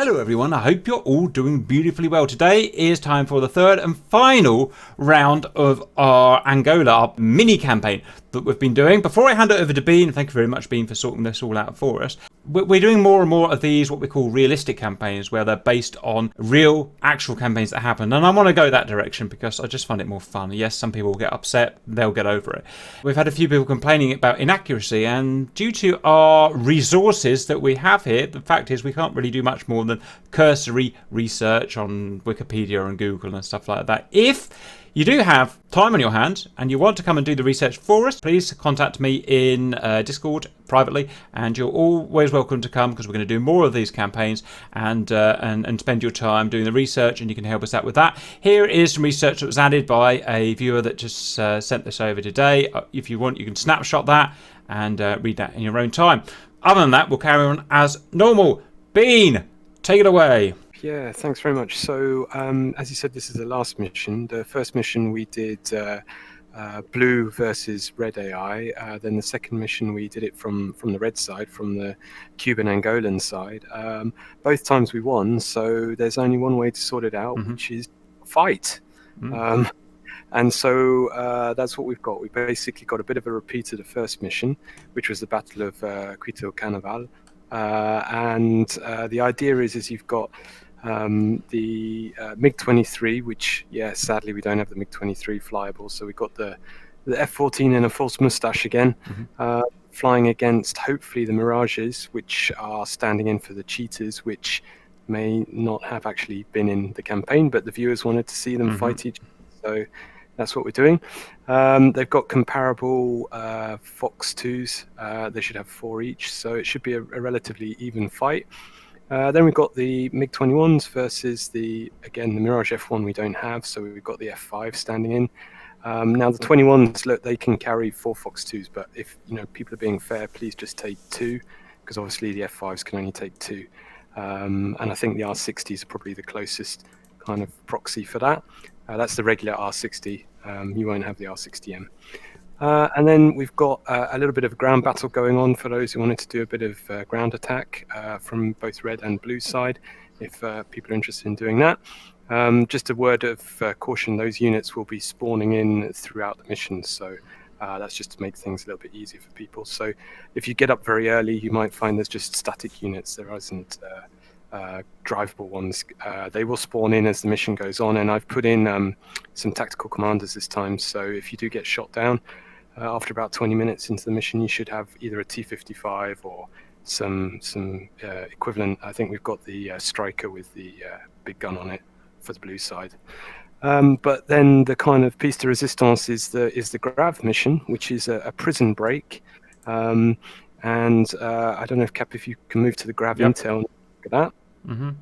Hello everyone, I hope you're all doing beautifully well. Today is time for the third and final round of our Angola, our mini campaign that we've been doing. Before I hand it over to Bean, thank you very much Bean for sorting this all out for us. We're doing more and more of these, what we call realistic campaigns, where they're based on real, actual campaigns that happen. And I want to go that direction because I just find it more fun. Yes, some people will get upset, they'll get over it. We've had a few people complaining about inaccuracy, and due to our resources that we have here, the fact is we can't really do much more than cursory research on Wikipedia and Google and stuff like that. If you do have time on your hand and you want to come and do the research for us, please contact me in Discord privately, and you're always welcome to come because we're going to do more of these campaigns and spend your time doing the research, and you can help us out with that. Here is some research that was added by a viewer that just sent this over today. If you want, you can snapshot that and read that in your own time. Other than that, we'll carry on as normal. Bean, take it away. Yeah, thanks very much. So, as you said, this is the last mission. The first mission we did blue versus red AI. Then the second mission we did it from the red side, from the Cuban Angolan side. Both times we won, so there's only one way to sort it out, which is fight. And so that's what we've got. We basically got a bit of a repeat of the first mission, which was the Battle of Quito Carnaval. And the idea is you've got the MiG-23, which, yeah, sadly we don't have the MiG-23 flyable, so we've got the F-14 in a false moustache again, flying against hopefully the Mirages, which are standing in for the Cheetahs, which may not have actually been in the campaign, but the viewers wanted to see them fight each other, so that's what we're doing. They've got comparable Fox 2s. They should have 4 each, so it should be a relatively even fight. Then we've got the MiG-21s versus the Mirage F1 we don't have, so we've got the F5 standing in. Now the 21s, look, they can carry 4 Fox 2s, but if people are being fair, please just take 2, because obviously the F5s can only take 2. And I think the R60s are probably the closest kind of proxy for that. That's the regular R60. You won't have the R60M. And then we've got a little bit of a ground battle going on for those who wanted to do a bit of ground attack from both red and blue side, if people are interested in doing that. Just a word of caution, those units will be spawning in throughout the mission, so that's just to make things a little bit easier for people. So if you get up very early, you might find there's just static units. There isn't drivable ones. They will spawn in as the mission goes on, and I've put in some tactical commanders this time, so if you do get shot down, after about 20 minutes into the mission, you should have either a T-55 or some equivalent. I think we've got the Striker with the big gun on it for the blue side. But then the kind of piece de resistance is the Grav mission, which is a prison break. And I don't know if you can move to the Grav intel and look at that.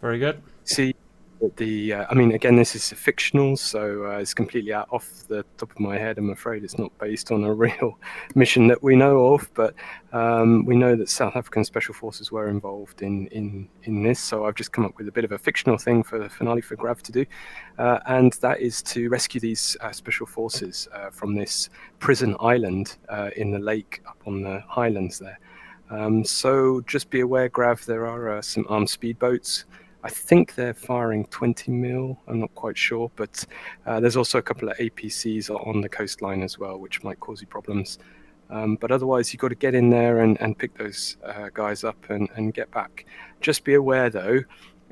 Very good. See the I mean, again, this is fictional, so it's completely off the top of my head. I'm afraid it's not based on a real mission that we know of, but we know that South African Special Forces were involved in this, so I've just come up with a bit of a fictional thing for the finale for Grav to do, and that is to rescue these Special Forces from this prison island in the lake up on the highlands there. So just be aware, Grav, there are some armed speedboats. I think they're firing 20 mil. I'm not quite sure, but there's also a couple of APCs on the coastline as well, which might cause you problems. But otherwise, you've got to get in there and pick those guys up and get back. Just be aware, though,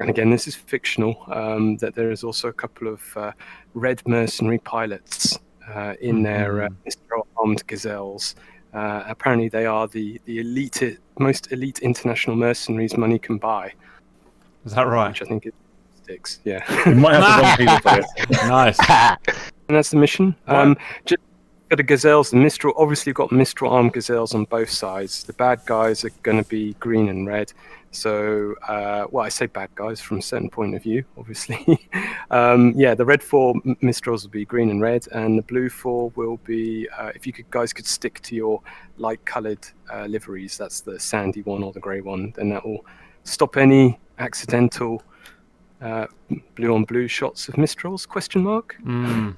and again, this is fictional, that there is also a couple of red mercenary pilots in their armed gazelles. Apparently, they are the most elite international mercenaries money can buy. Is that right? Which I think it sticks, yeah. You might have the wrong people for it. Nice. And that's the mission. Just got the Gazelles, the Mistral. Obviously, you've got Mistral armed Gazelles on both sides. The bad guys are going to be green and red. So, well, I say bad guys from a certain point of view, obviously. Yeah, the red 4 Mistrals will be green and red, and the blue 4 will be, if you guys could stick to your light-coloured liveries, that's the sandy one or the grey one, then that will stop any accidental blue on blue shots of Mistrals? Question mark. You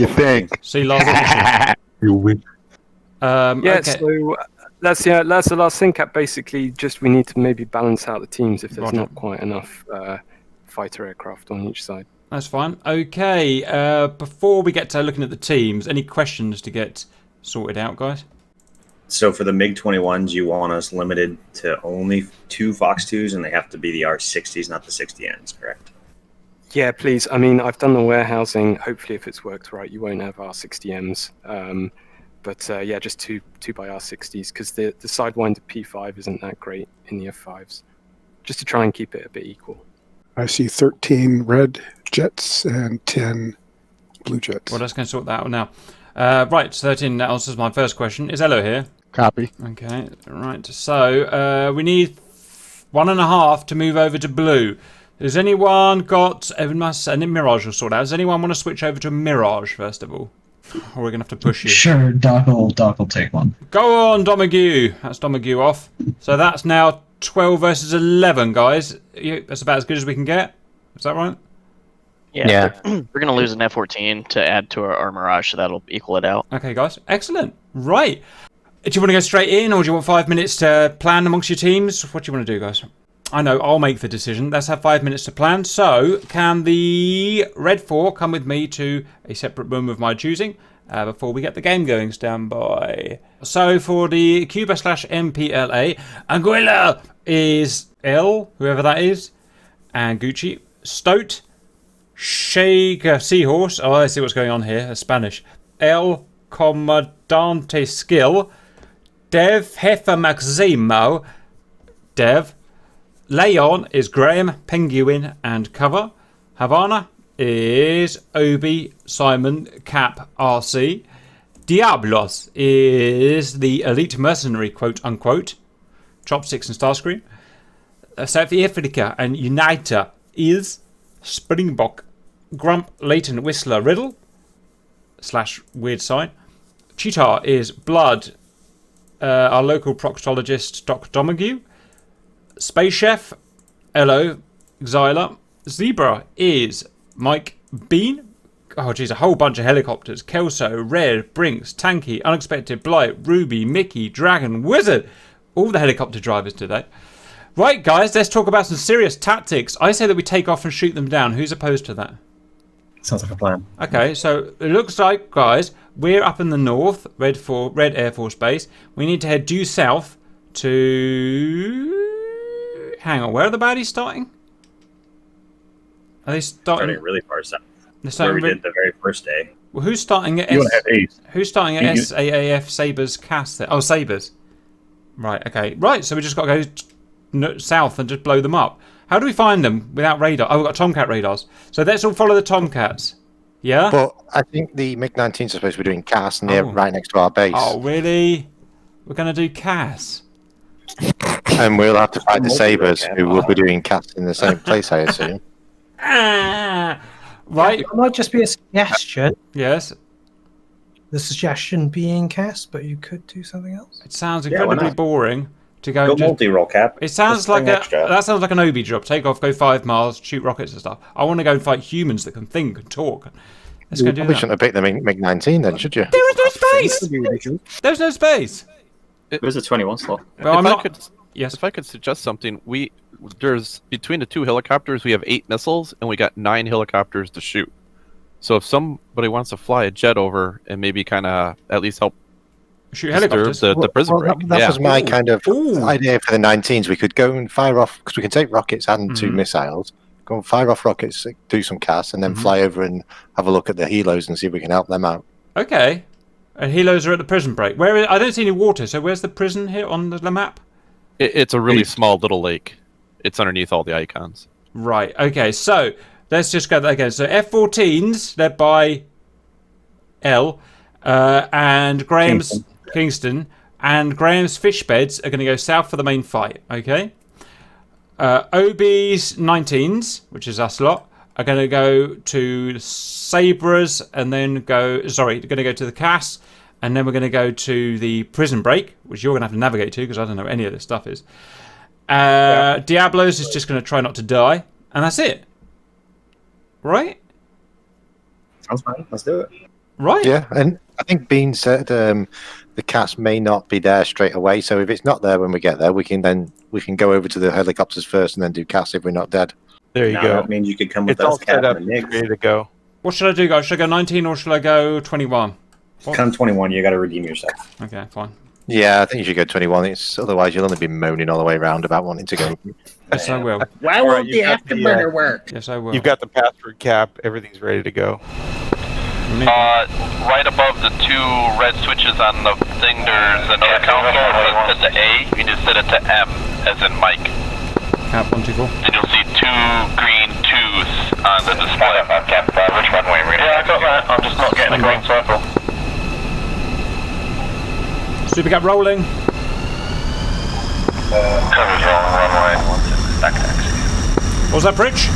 think? See, last you win. Yeah. Okay. So That's the last thing, Cap. Basically, just we need to maybe balance out the teams if there's Roger. not quite enough fighter aircraft on each side. That's fine. Okay, before we get to looking at the teams, any questions to get sorted out, guys? So for the MiG-21s, you want us limited to only 2 Fox 2s, and they have to be the R-60s, not the 60Ns, correct? Yeah, please. I mean, I've done the warehousing. Hopefully, if it's worked right, you won't have R60Ms. But yeah, just two by R60s, because the Sidewinder P5 isn't that great in the F5s. Just to try and keep it a bit equal. I see 13 red jets and 10 blue jets. Well, let's go and sort that out now. Right, 13 answers my first question. Is Elo here? Copy. Okay, right. So we need 1.5 to move over to blue. Has anyone got... and then Mirage will sort out. Does anyone want to switch over to Mirage, first of all? Or we're going to have to push you? Sure, Doc will take one. Go on, Domague. That's Domague off. So that's now 12 versus 11, guys. That's about as good as we can get. Is that right? Yeah. We're going to lose an F-14 to add to our Mirage, so that'll equal it out. Okay, guys. Excellent. Right. Do you want to go straight in, or do you want 5 minutes to plan amongst your teams? What do you want to do, guys? I know, I'll make the decision. Let's have 5 minutes to plan. So, can the Red 4 come with me to a separate room of my choosing before we get the game going? Stand by. So, for the Cuba/MPLA, Angola is L, whoever that is, and Gucci. Stoat, Shaker Seahorse. Oh, I see what's going on here. That's Spanish. El Comandante Skill. Dev Jefe Maximo. Dev. Leon is Graham, Penguin, and Cover. Havana is Obi, Simon, Cap, RC. Diablos is the elite mercenary, quote unquote. Chopsticks and Starscream. South Africa and Uniter is Springbok, Grump, Leighton, Whistler, Riddle / weird sign. Cheetah is Blood, our local proctologist, Doc Domague. Space Chef, Elo, Xyla. Zebra is Mike Bean. Oh, geez, a whole bunch of helicopters. Kelso, Red, Brinks, Tanky, Unexpected, Blight, Ruby, Mickey, Dragon, Wizard. All the helicopter drivers today. Right, guys, let's talk about some serious tactics. I say that we take off and shoot them down. Who's opposed to that? Sounds like a plan. Okay, so it looks like, guys, we're up in the north, Red Air Force Base. We need to head due south to... Hang on, where are the baddies starting? Are they starting Really far south. They're Where we starting did the very first day. well, who's starting at You want to have A's. Who's starting at You- SAAF Sabres cast there? Oh, Sabres. Right, okay. Right, so we just got to go south and just blow them up. How do we find them without radar? Oh, we've got Tomcat radars. So let's all follow the Tomcats. Yeah? But I think the MiG-19s are supposed to be doing CAS near, Oh. right next to our base. Oh, really? We're going to do CAS? And we'll have to fight the Multi-rocket. Sabres, who will be doing CAS in the same place, I assume. Ah! Right. It might just be a suggestion. Yes. The suggestion being cast, but you could do something else. It sounds Yeah, why incredibly not? boring to go Go and just... multi-roll, Cap. It sounds Let's like bring a extra. that sounds like an Obi job. Take off, go 5 miles, shoot rockets and stuff. I want to go and fight humans that can think and talk. Let's go You do probably that. shouldn't have picked the MiG-19 then, should you? There was no space. There's no space. There's a 21 slot. Well, I'm if I not. could, Yes. if I could suggest something, there's between the 2 helicopters we have 8 missiles and we got 9 helicopters to shoot. So if somebody wants to fly a jet over and maybe kind of at least help Shoot disturb helicopters. the prison break, That yeah. was my kind of Ooh. idea for the 19s. We could go and fire off, because we can take rockets and 2 Mhm. missiles, go and fire off rockets, do some CAS, and then Mhm. fly over and have a look at the helos and see if we can help them out. Okay. And helos are at the prison break. I don't see any water. So where's the prison here on the map? It's a really small little lake. It's underneath all the icons. Right. Okay. So let's just go that again. So F-14s led by L, and Graham's Kingston, and Graham's fish beds are going to go south for the main fight. Okay. OB's 19s, which is us lot, are going to go to Sabres and then go. Sorry, they're going to go to the CAS, and then we're going to go to the prison break, which you're going to have to navigate to because I don't know what any of this stuff is. Diablos is just going to try not to die, and that's it. Right? Sounds fine. Let's do it. Right? Yeah, and I think Bean said the cats may not be there straight away. So if it's not there when we get there, we can go over to the helicopters first and then do cats if we're not dead. There you Now go. That means you could come with It's all us, Cap, set up, and the MiGs. ready to go. What should I do, guys? Should I go 19 or should I go 21? Come 21, you got to redeem yourself. Okay, fine. Yeah, I think you should go 21. Otherwise, you'll only be moaning all the way around about wanting to go. Yes, I will. Why won't the afterburner work? Yes, I will. You've got the password Cap. Everything's ready to go. Right above the 2 red switches on the thing, there's another console that says A. You just set it to M, as in Mike. Cap 124. And you'll see 2 green 2s on the display. Cap, which runway are we gonna? Yeah, I got that. I'm just not getting a green circle. Super Cap rolling. Cover's rolling runway. Once it's back taxi. What was that, Pritch?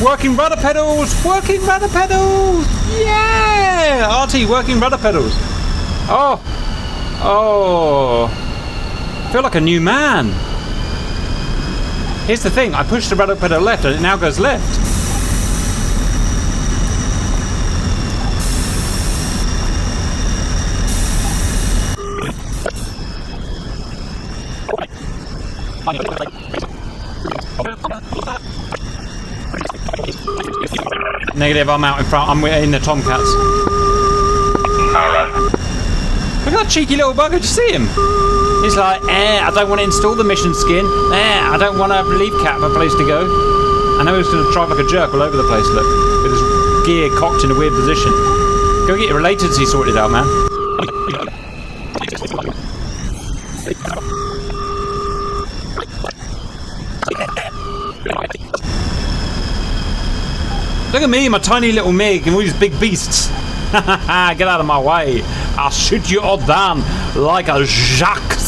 Working rudder pedals! Working rudder pedals! Yeah! RT, working rudder pedals. Oh! Oh! I feel like a new man. Here's the thing, I pushed the rudder pedal left and it now goes left. Negative, I'm out in front. I'm in the Tomcats. Alright. Look at that cheeky little bugger. Did you see him? He's like, I don't want to install the mission skin. I don't want to leave Cap a place to go. I know he's going to drive like a jerk all over the place, look. With his gear cocked in a weird position. Go get your latency sorted out, man. Look at me, my tiny little MiG, and all these big beasts. Get out of my way. I'll shoot you all down like a Jacques.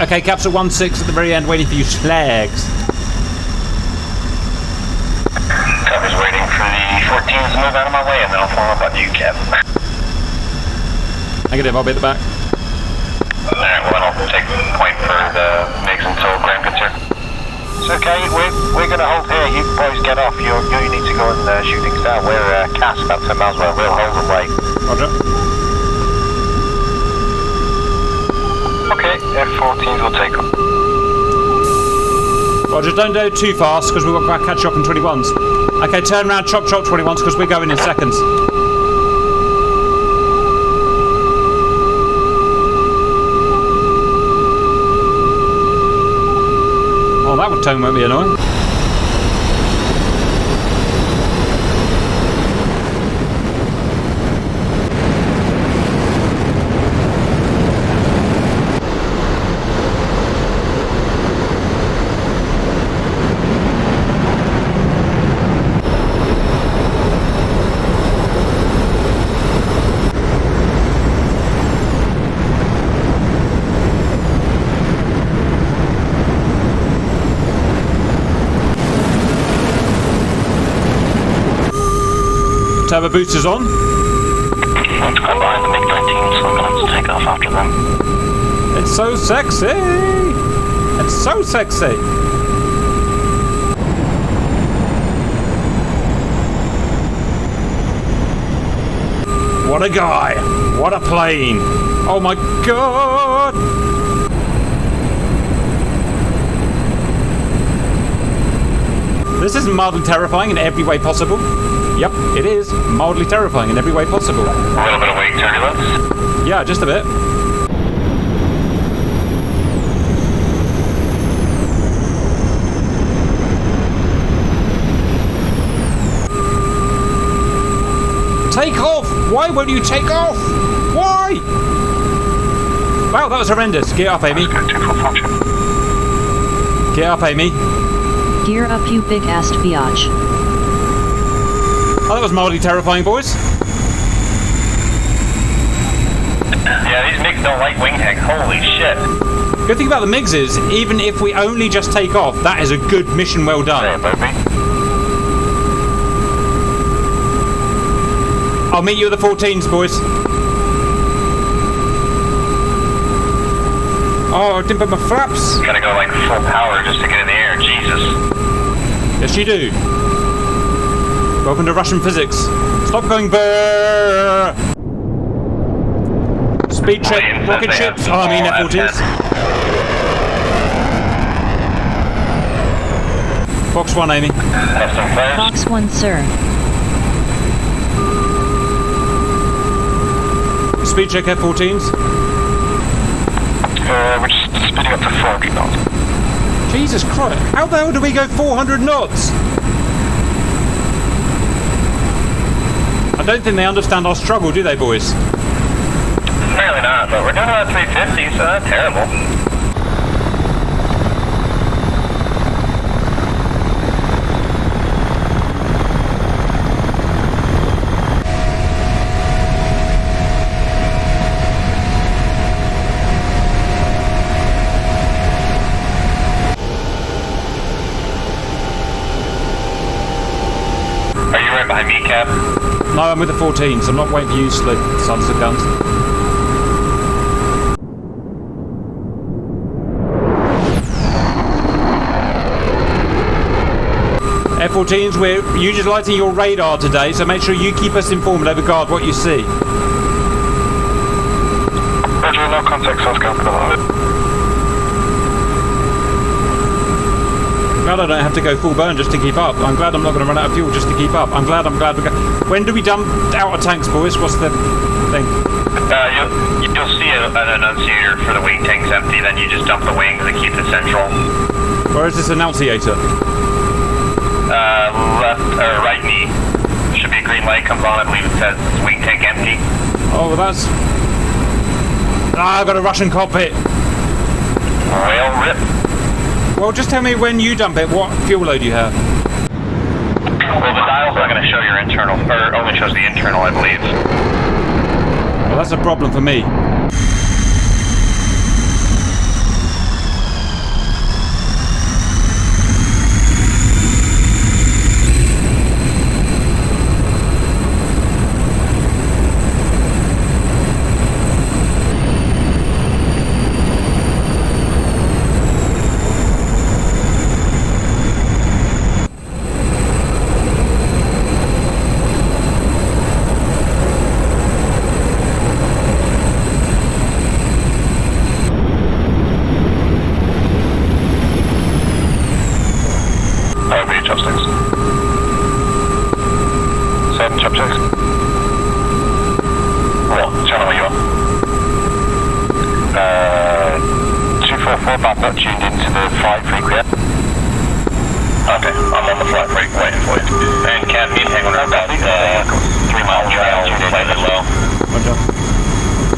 Okay, Caps at 1-6 at the very end, waiting for you slags. Cover's waiting for the 14s to move out of my way, and then I'll follow up on you, Cap. Negative, I'll be at the back. Alright, well, I'll take point for the MiGs until Graham gets here. It's okay, we're going to hold here. You boys get off. You need to go and shoot things down. We're cast about 10 miles away. We'll hold and wait. Roger. Okay, F-14s will take them. Roger, don't go too fast because we've got to catch up in 21s. Okay, turn around, chop 21s because we're going in seconds. Oh, that tone won't be annoying. Turbo boosters on. I'm behind the MiG-19, so I'm going to take off after them. It's so sexy. It's so sexy. What a guy. What a plane. Oh my god. This is mildly terrifying in every way possible. Yep, it is mildly terrifying in every way possible. A little bit of wake turbulence? Yeah, just a bit. Take off! Why won't you take off? Why? Wow, that was horrendous. Get up, Amy. Get up, Amy. Gear up, you big ass biatch. Oh, that was mildly terrifying, boys. Yeah, these MiGs don't like wing hang. Holy shit. Good thing about the MiGs is, even if we only just take off, that is a good mission well done. I'll meet you at the 14s, boys. Oh, I didn't put my flaps. Gotta go like full power just to get in the air. Jesus. Yes, you do. Welcome to Russian physics. Stop going brrrr. Speed check rocket ships. Oh, I mean F-14s. Box 1, Amy. Box 1, sir. Speed check F-14s. We're just speeding up to 400 knots. Jesus Christ. How the hell do we go 400 knots? I don't think they understand our struggle, do they, boys? Apparently not, but we're doing about 350, so that's terrible. Are you right behind me, Cap? No, I'm with the 14s. I'm not waiting for you, sons of guns. F-14s, we're utilising your radar today, so make sure you keep us informed over guard what you see. Roger, no contact, source capital on it. Glad I don't have to go full burn just to keep up. I'm glad I'm not going to run out of fuel just to keep up. I'm glad we go. When do we dump out of tanks, boys? What's the thing? You'll see an annunciator for the wing tanks empty, then you just dump the wings and keep it central. Where is this annunciator? Left or right knee. Should be a green light comes on, I believe it says wing tank empty. Oh, well, that's... Ah, I've got a Russian cockpit. Well, rip. Well, just tell me when you dump it, what fuel load you have. Well, the dial's not going to show your internal, or only shows the internal, I believe. Well, that's a problem for me. Chopsticks. 7 chopsticks. What? Channel are you on? 244, but I'm not tuned into the flight freak yet. Okay, I'm on the flight freak waiting for you. And Cat, me and Penguin are about 3 mile trail, slightly low.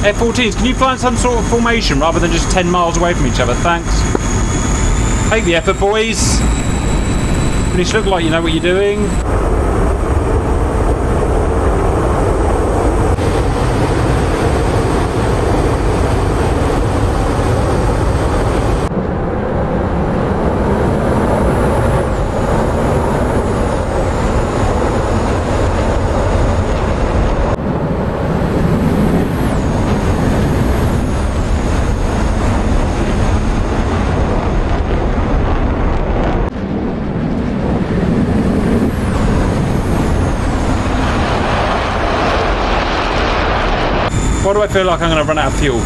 F-14s, can you fly in some sort of formation rather than just 10 miles away from each other? Thanks. Take the effort, boys. Finish look like you know what you're doing. Why do I feel like I'm going to run out of fuel?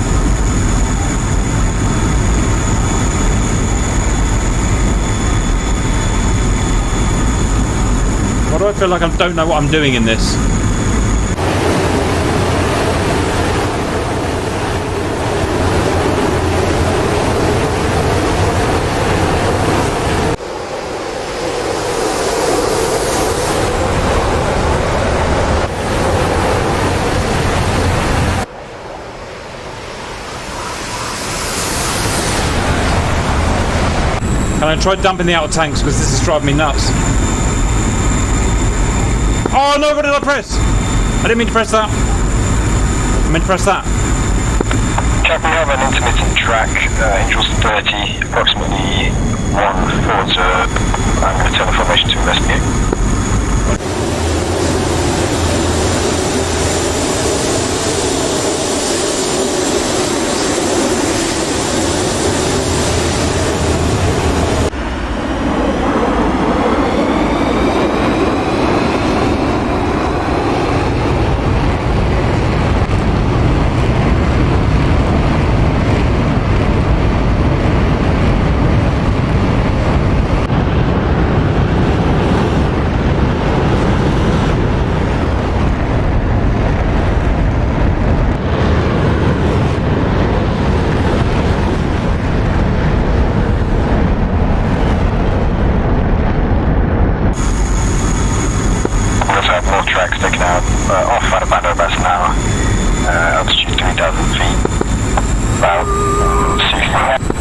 Why do I feel like I don't know what I'm doing in this? Can I try dumping the outer tanks because this is driving me nuts? Oh no, what did I press? I didn't mean to press that. I meant to press that. Cap, we have an intermittent track, Angels 30, approximately 1 forward, I'm going to turn the formation to investigate. have more tracks taken out off at about Airbus now. Altitude 3,000 feet. About 60.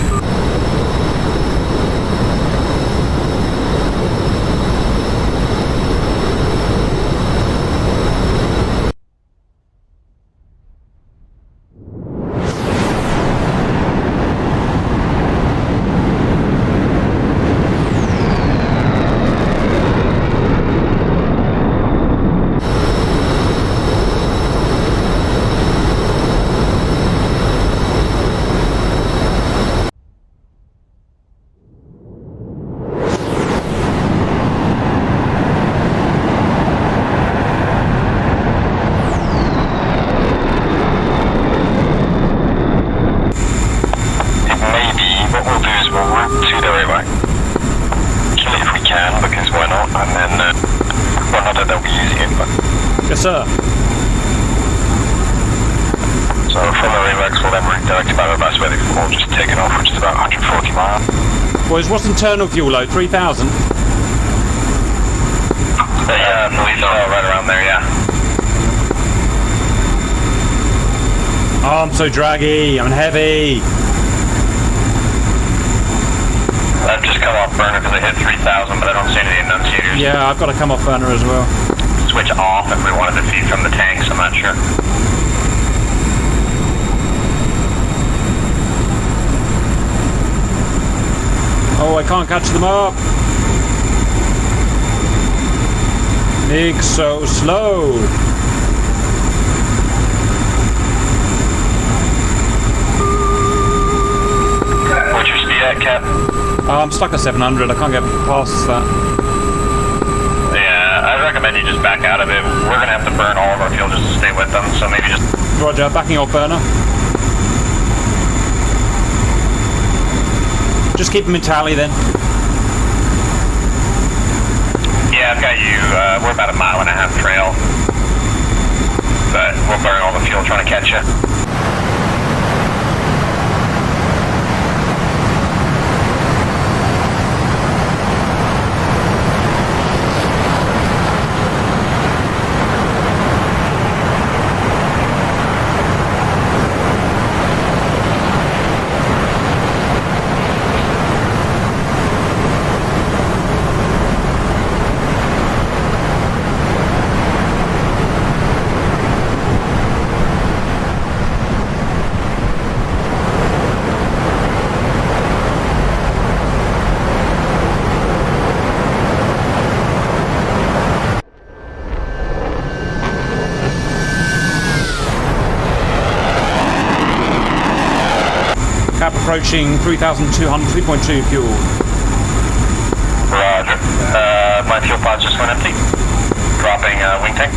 Sir. So from the Remax, we'll then redirect to Barabas where they've all just taken off, which is about 140 miles. Boys, what's internal fuel load? 3,000? Yeah, I believe so, right around there, yeah. Oh, I'm so draggy. I'm heavy. I've just come off burner because I hit 3,000, but I don't see any enunciators. Yeah, I've got to come off burner as well. Switch off if we wanted to feed from the tanks, I'm not sure. Oh, I can't catch them up. Mig so slow. What's your speed at, Cap? I'm stuck at 700. I can't get past that. I recommend you just back out of it. We're going to have to burn all of our fuel just to stay with them, so maybe just... Roger, backing off burner. Just keep them in tally then. Yeah, I've got you. We're about a mile and a half trail. But we'll burn all the fuel trying to catch you. Cap approaching 3,200, 3.2 fuel. Roger. My fuel pods just went empty. Dropping wing tank.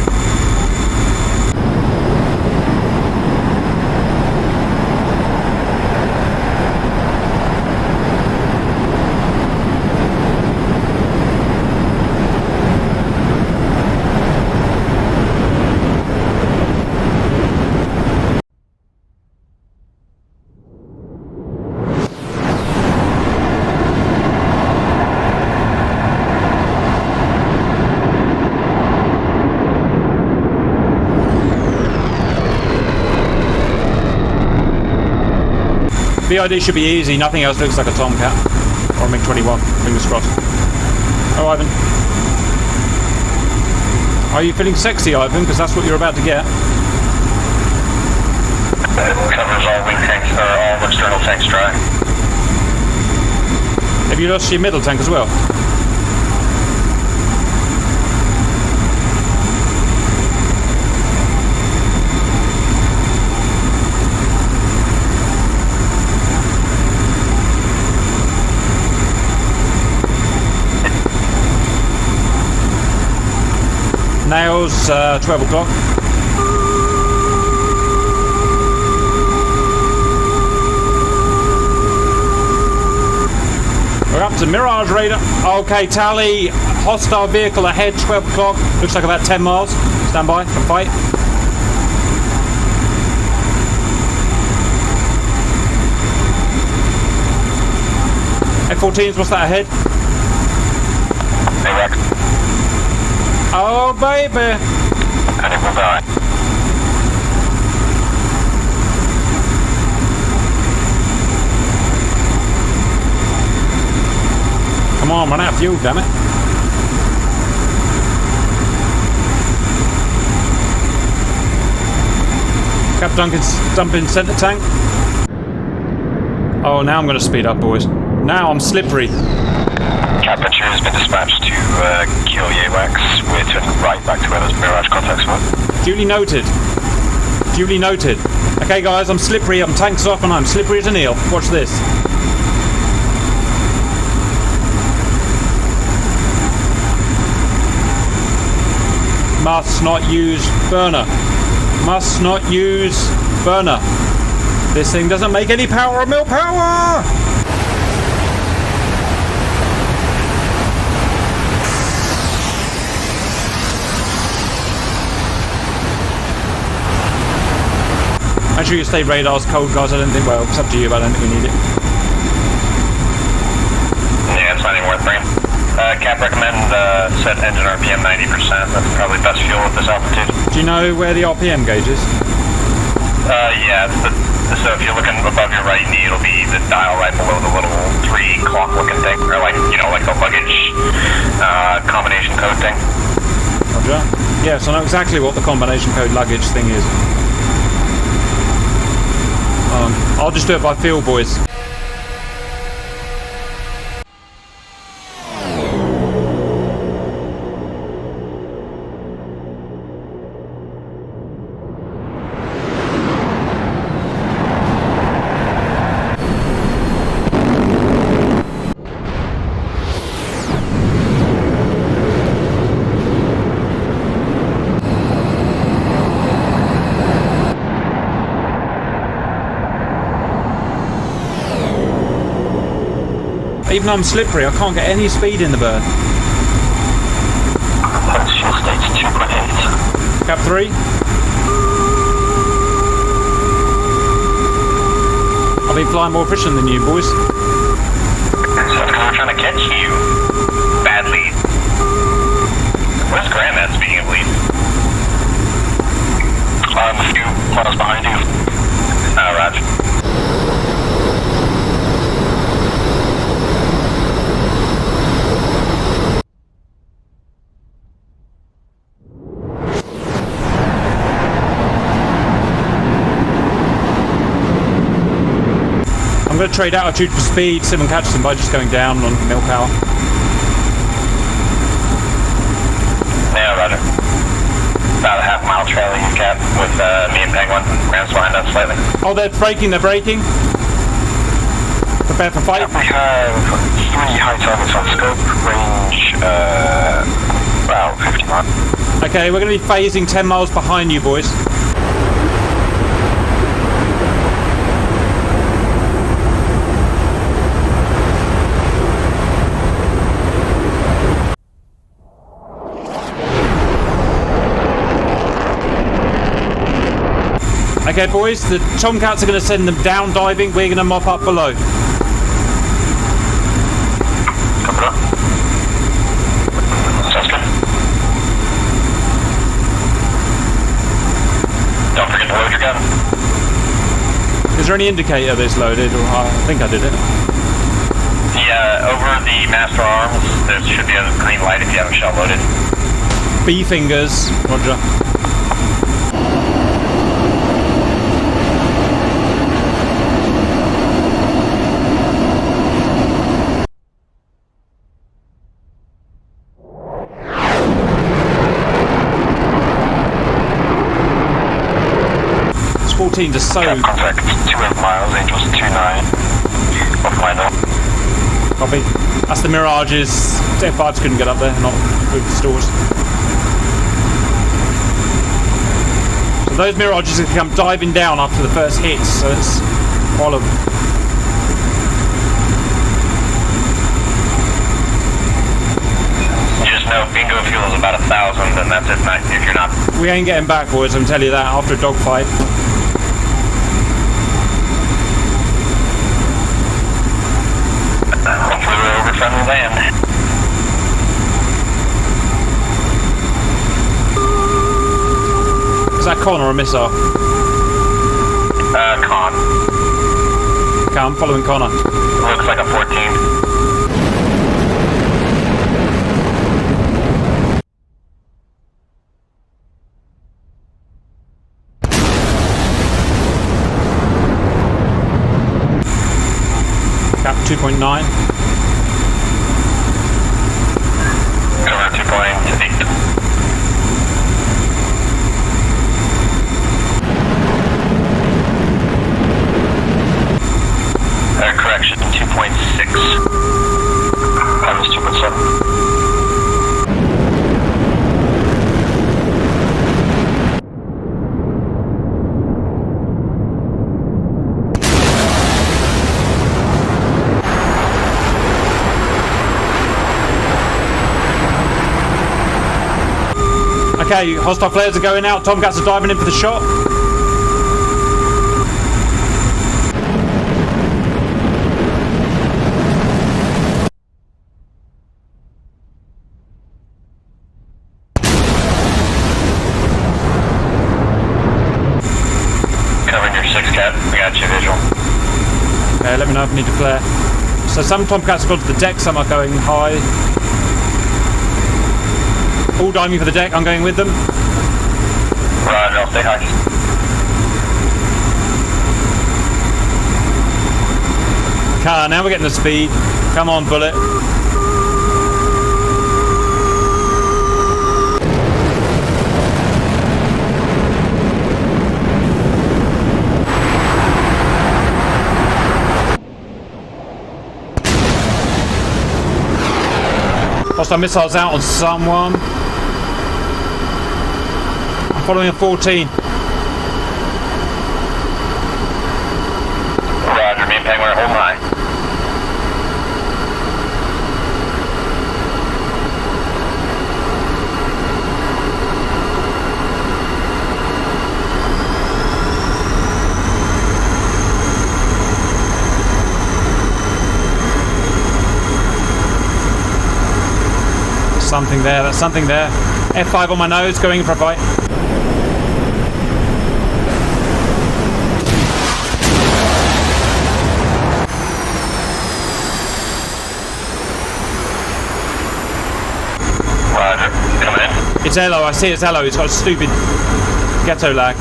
VID should be easy, nothing else looks like a Tomcat. Or a MiG-21, fingers crossed. Oh, Ivan. Are you feeling sexy, Ivan? Because that's what you're about to get. It covers all wing tanks, or all external tanks dry. Have you lost your middle tank as well? Nails, 12 o'clock. We're up to Mirage Radar. Okay, tally. Hostile vehicle ahead, 12 o'clock. Looks like about 10 miles. Stand by for fight. F-14s, what's that ahead? Oh, baby. And it will die. Come on, run out of fuel, damn it. Cap Duncan's dumping centre tank. Oh, now I'm going to speed up, boys. Now I'm slippery. Cap Venture has been dispatched to kill Yawax. We're turning right back to where those Mirage contacts were. Duly noted. Duly noted. Okay, guys, I'm slippery. I'm tanks off and I'm slippery as an eel. Watch this. Must not use burner. Must not use burner. This thing doesn't make any power or mill power! Make sure you stay radars cold, guys. I don't think, well, it's up to you, but I don't think we need it. Yeah, it's not even worth bringing. Cap recommend set engine RPM 90%. That's probably best fuel at this altitude. Do you know where the RPM gauge is? Yeah, so if you're looking above your right knee, it'll be the dial right below the little 3 clock looking thing. Or like, you know, like the luggage combination code thing. Roger. Yes, I know exactly what the combination code luggage thing is. I'll just do it by feel, boys. Even though I'm slippery, I can't get any speed in the burn. Fuel state's 2.8. Cap 3. I've been flying more efficient than you, boys. So it's because we're trying to catch you. Bad lead. Where's Graham at, speaking of lead? A few miles behind you. Roger. I'm going to trade altitude for speed, sim and catch them by just going down on mill power. Yeah, roger. About a half-mile trailing Cap with me and Penguin. Graham's behind us slightly. Oh, they're braking, they're braking. Prepare for fight. We have 3 high targets on scope, range about 50 miles. Okay, we're going to be phasing 10 miles behind you, boys. Okay, boys, the Tomcats are going to send them down diving. We're going to mop up below. Copy that. Sounds good. Don't forget to load your gun. Is there any indicator this loaded? Or I think I did it. Yeah, over the master arms, there should be a green light if you haven't shell loaded. B fingers, roger. It's 14 to so. Contact 28 miles, Angels 29. Off my door. Copy. That's the Mirages. F5s couldn't get up there, not with the stores. So those Mirages are come diving down after the first hits, so it's all of them. You just know bingo fuel is about 1,000, and that's it, mate, if you're not. We ain't getting back, boys, I can tell you that, after a dogfight. Hopefully we're over friendly land. that con or a missile? Con. Okay, I'm following Connor. Looks like a 14. Cap 2.9. Cover 2.8. Correction, 2.6. That was 2.7. Okay, hostile flares are going out. Tomcats are diving in for the shot. Covering your 6 cat. We got you visual. Okay, let me know if I need to flare. So some Tomcats have gone to the deck, some are going high. All diving for the deck, I'm going with them. Roger, I'll stay high. Okay, now we're getting the speed. Come on, bullet. Hostile missiles out on someone. I'm following a 14. Roger, me and Penguin, hold high. Something there, that's something there. F5 on my nose, going in for a fight. Roger, coming in. It's Elo, I see it's Elo, it's got a stupid ghetto lag.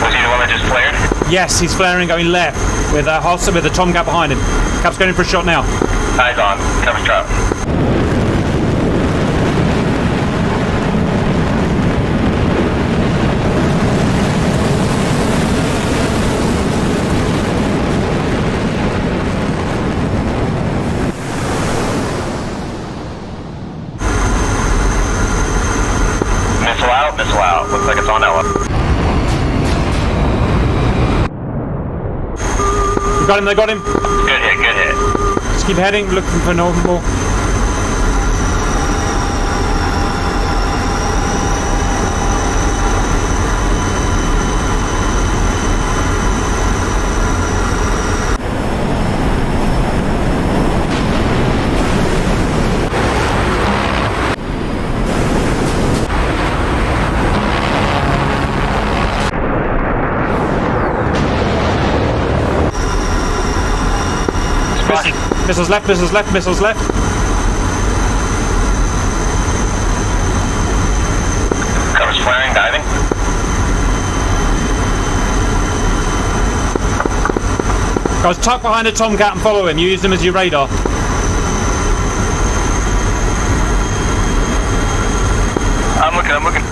Was he the one that just flared? Yes, he's flaring going left with a Hossa with a Tomcat behind him. Cap's going in for a shot now. Eyes on, cover drop. Missile out. Looks like it's on Ella. We got him, they got him. Good hit, good hit. Just keep heading, looking for normal. Missiles left, missiles left, missiles left. Covers flaring, diving. Guys, tuck behind a Tomcat and follow him. You use them as your radar. I'm looking. I'm with him.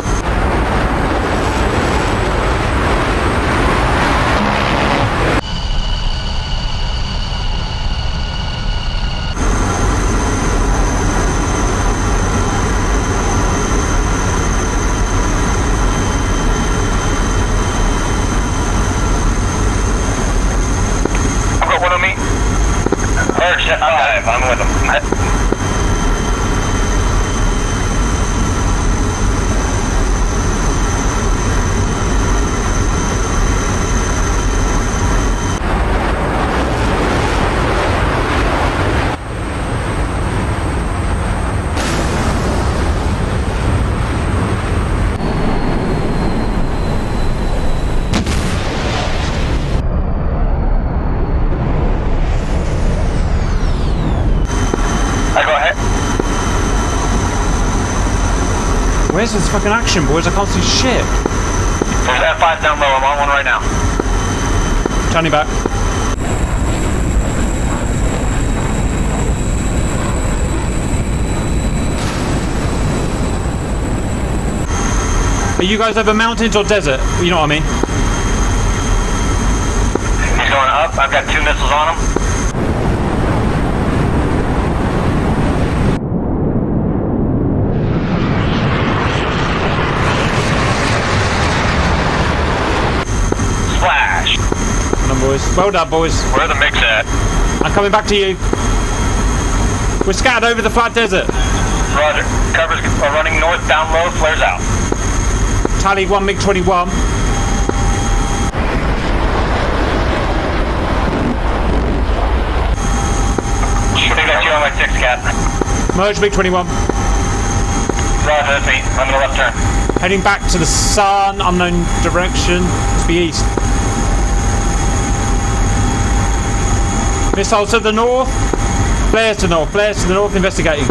Where's this fucking action, boys? I can't see shit. There's F5 down low. I'm on one right now. Turning back. Are you guys over mountains or desert? You know what I mean. He's going up. I've got 2 missiles on him. Splash. Come on, boys. Well done, boys. Where are the MiGs at? I'm coming back to you. We're scattered over the flat desert. Roger. Covers are running north, down low, flares out. Tally 1 MiG-21. I think that's you on my 6, Cap. Merge MiG-21. Roger, that's me. I'm gonna left turn. Heading back to the sun, unknown direction. Must be east. Missile to the north. Flares to the north. Flares to the north. Investigating.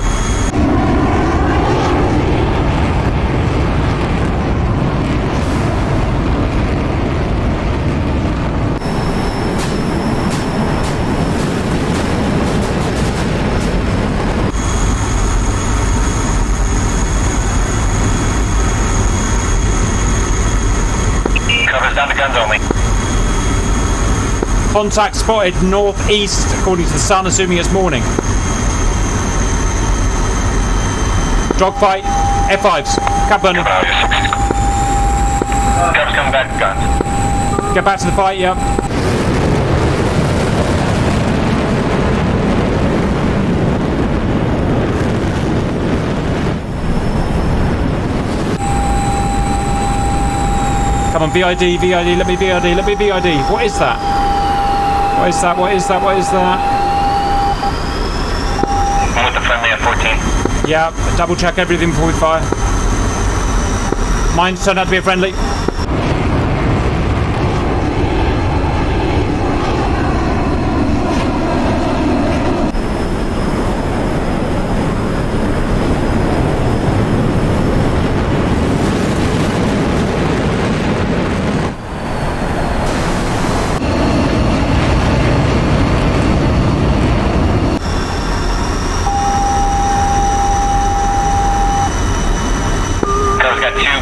Covers down to guns only. Contact spotted northeast, according to the sun, assuming it's morning. Dogfight. F5s. Cap burning. Covers coming back to guns. Get back to the fight, yep. Come on, VID, VID, let me VID, let me VID. What is that? What is that? What is that? What is that? I'm with the friendly F-14. Yeah, double check everything before we fire. Mine turned out to be a friendly.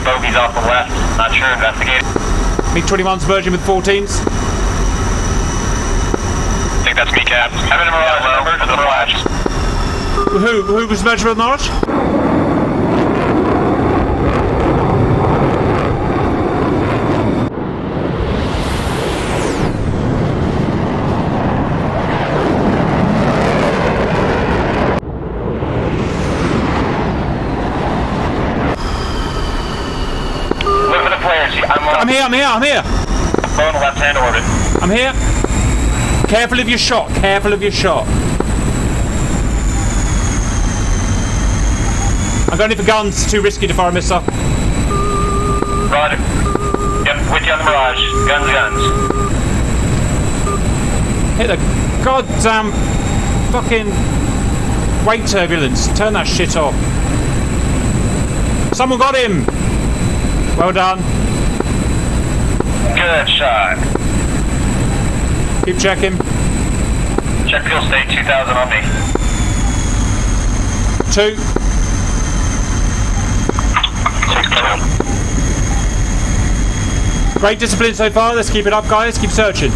Bogies off the left. Not sure. Investigating. MiG-21's merging with 14s. I think that's me, Cap. I'm in a Mirage. Merge with the Mirage. Who was merging with Mirage? I'm here. Low in the left-hand orbit. I'm here. Careful of your shot, careful of your shot. I'm going in for guns, too risky to fire a missile. Roger. Yep, with you on the Mirage. Guns. Hit the goddamn fucking weight turbulence. Turn that shit off. Someone got him! Well done. Good shot. Keep checking. Check fuel state 2000 on me. 2. 6-2. Great discipline so far. Let's keep it up, guys. Keep searching.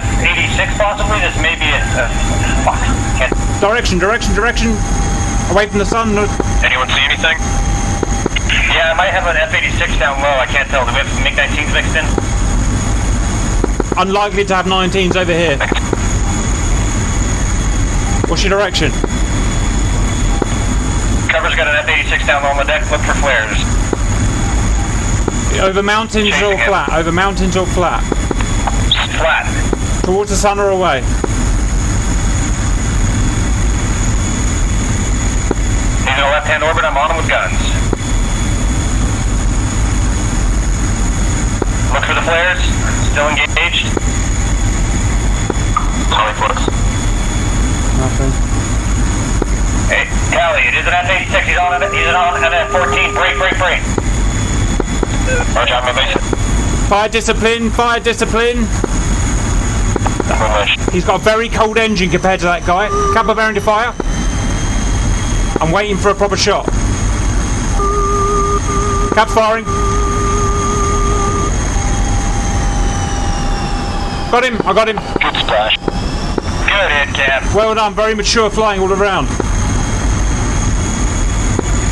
F-86 possibly? This may be a fuck. Can't... Direction. Away from the sun. Anyone see anything? Yeah, I might have an F-86 down low. I can't tell. Do we have MiG-19s mixed in? Unlikely to have 19s over here. What's your direction? Cover's got an F-86 down low on the deck. Look for flares. Over mountains or flat? Over mountains or flat? Flat. Towards the sun or away? He's in a left-hand orbit. I'm on him with guns. Look for the flares. Still engaged. Sorry, folks. Nothing. Hey, Callie, it is an F-86. He's on an F-14. Break. Roger, I'm in base. Fire discipline. He's got a very cold engine compared to that guy. Kappa bearing to fire. I'm waiting for a proper shot. Cap's firing. I got him. Good splash. Good hit, Cap. Well done, very mature flying all around.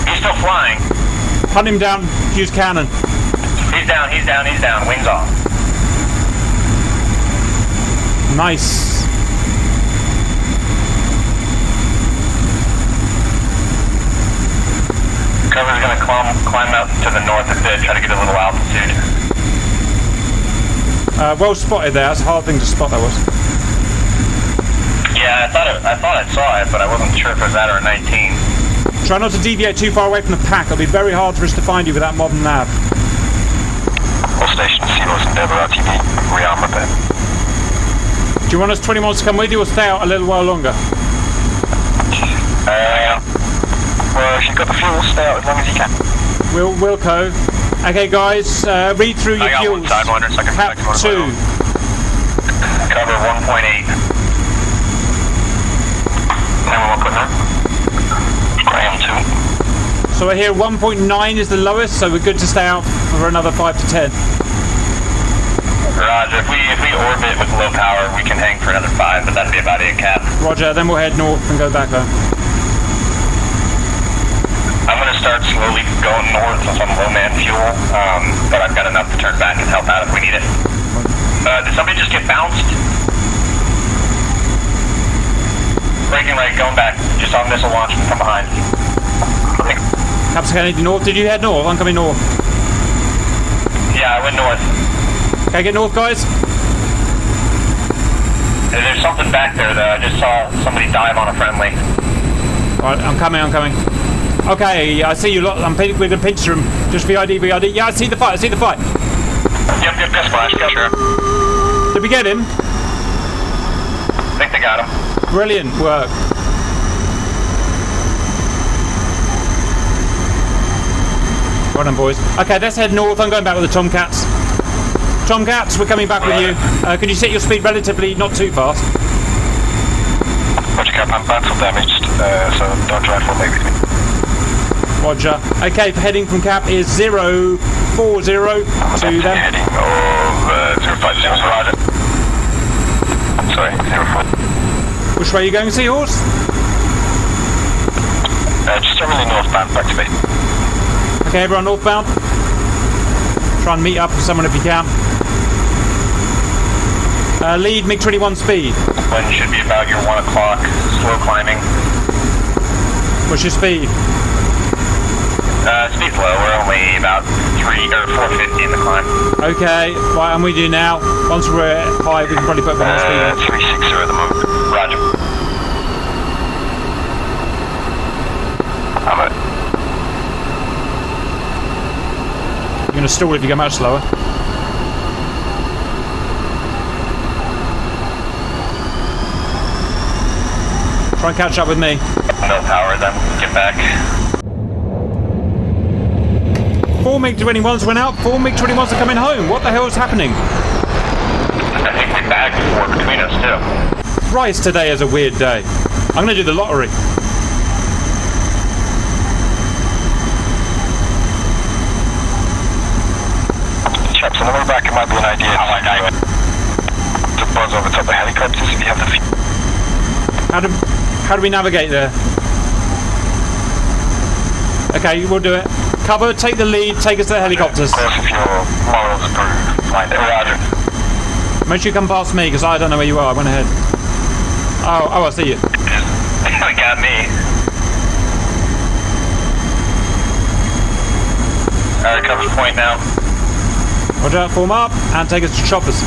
He's still flying. Hunt him down, use cannon. He's down. Wings off. Nice. Cover's gonna climb out to the north a bit, try to get a little altitude. Well spotted there. That's a hard thing to spot, that was. Yeah, I thought I saw it, but I wasn't sure if it was that or a 19. Try not to deviate too far away from the pack. It'll be very hard for us to find you with that modern nav. All stations, Sealos Endeavour, RTB, rearm repair. Do you want us 21s to come with you or stay out a little while longer? Well, if you've got the fuel, stay out as long as you can. Wilco. Okay, guys, read through your fuels. I got one Sidewinder, Cap 2. Cover 1.8. Anyone want to put that? Graham 2. So I hear 1.9 is the lowest, so we're good to stay out for another 5 to 10. Roger, if we orbit with low power, we can hang for another 5, but that'd be about it, Cap. Roger, then we'll head north and go back home. I'm going to start slowly going north since I'm low man fuel, but I've got enough to turn back and help out if we need it. Did somebody just get bounced? Breaking right, going back, just on missile launch from behind. Caps Kennedy north, did you head north? I'm coming north. Yeah, I went north. Okay, get north, guys. There's something back there though, I just saw somebody dive on a friendly. Alright, I'm coming. Okay, I see you lot. We're gonna pinch through them. Just VID. Yeah, I see the fight. Yep, good splash, sure. Did we get him? I think they got him. Brilliant work. Well done, boys. Okay, let's head north. I'm going back with the Tomcats. Tomcats, we're coming back with you. Can you set your speed relatively not too fast? Roger, Cap, I'm battle damaged, so don't drive for me with me. Roger. Okay, heading from Cap is 040 to them. Heading of 050, Roger. Sorry, 04. Which way are you going, Seahorse? Just generally northbound, back to me. Okay, everyone northbound. Try and meet up with someone if you can. Lead MiG-21 speed. Wind should be about your 1 o'clock, slow climbing. What's your speed? Speed's low, we're only about 450 in the climb. Okay, right, and we do now. Once we're high, we can probably put a bit more speed on. 360 at the moment. Roger. I'm at it. You're going to stall if you go much slower. Try and catch up with me. No power, then get back. 4 MiG-21s went out, 4 MiG-21s are coming home. What the hell is happening? I think we bagged 4 between us, too. Christ, today is a weird day. I'm going to do the lottery. Chaps, on the way back, it might be an idea. I like that. To buzz over top the helicopters if you have the fuel. How do we navigate there? Okay, we'll do it. Cover, take the lead, take us to the helicopters. Of course, if your morals approve, mind it. Roger. Make sure you come past me, because I don't know where you are. I went ahead. Oh, I see you. They got me. Alright, cover's point now. Roger, form up, and take us to choppers.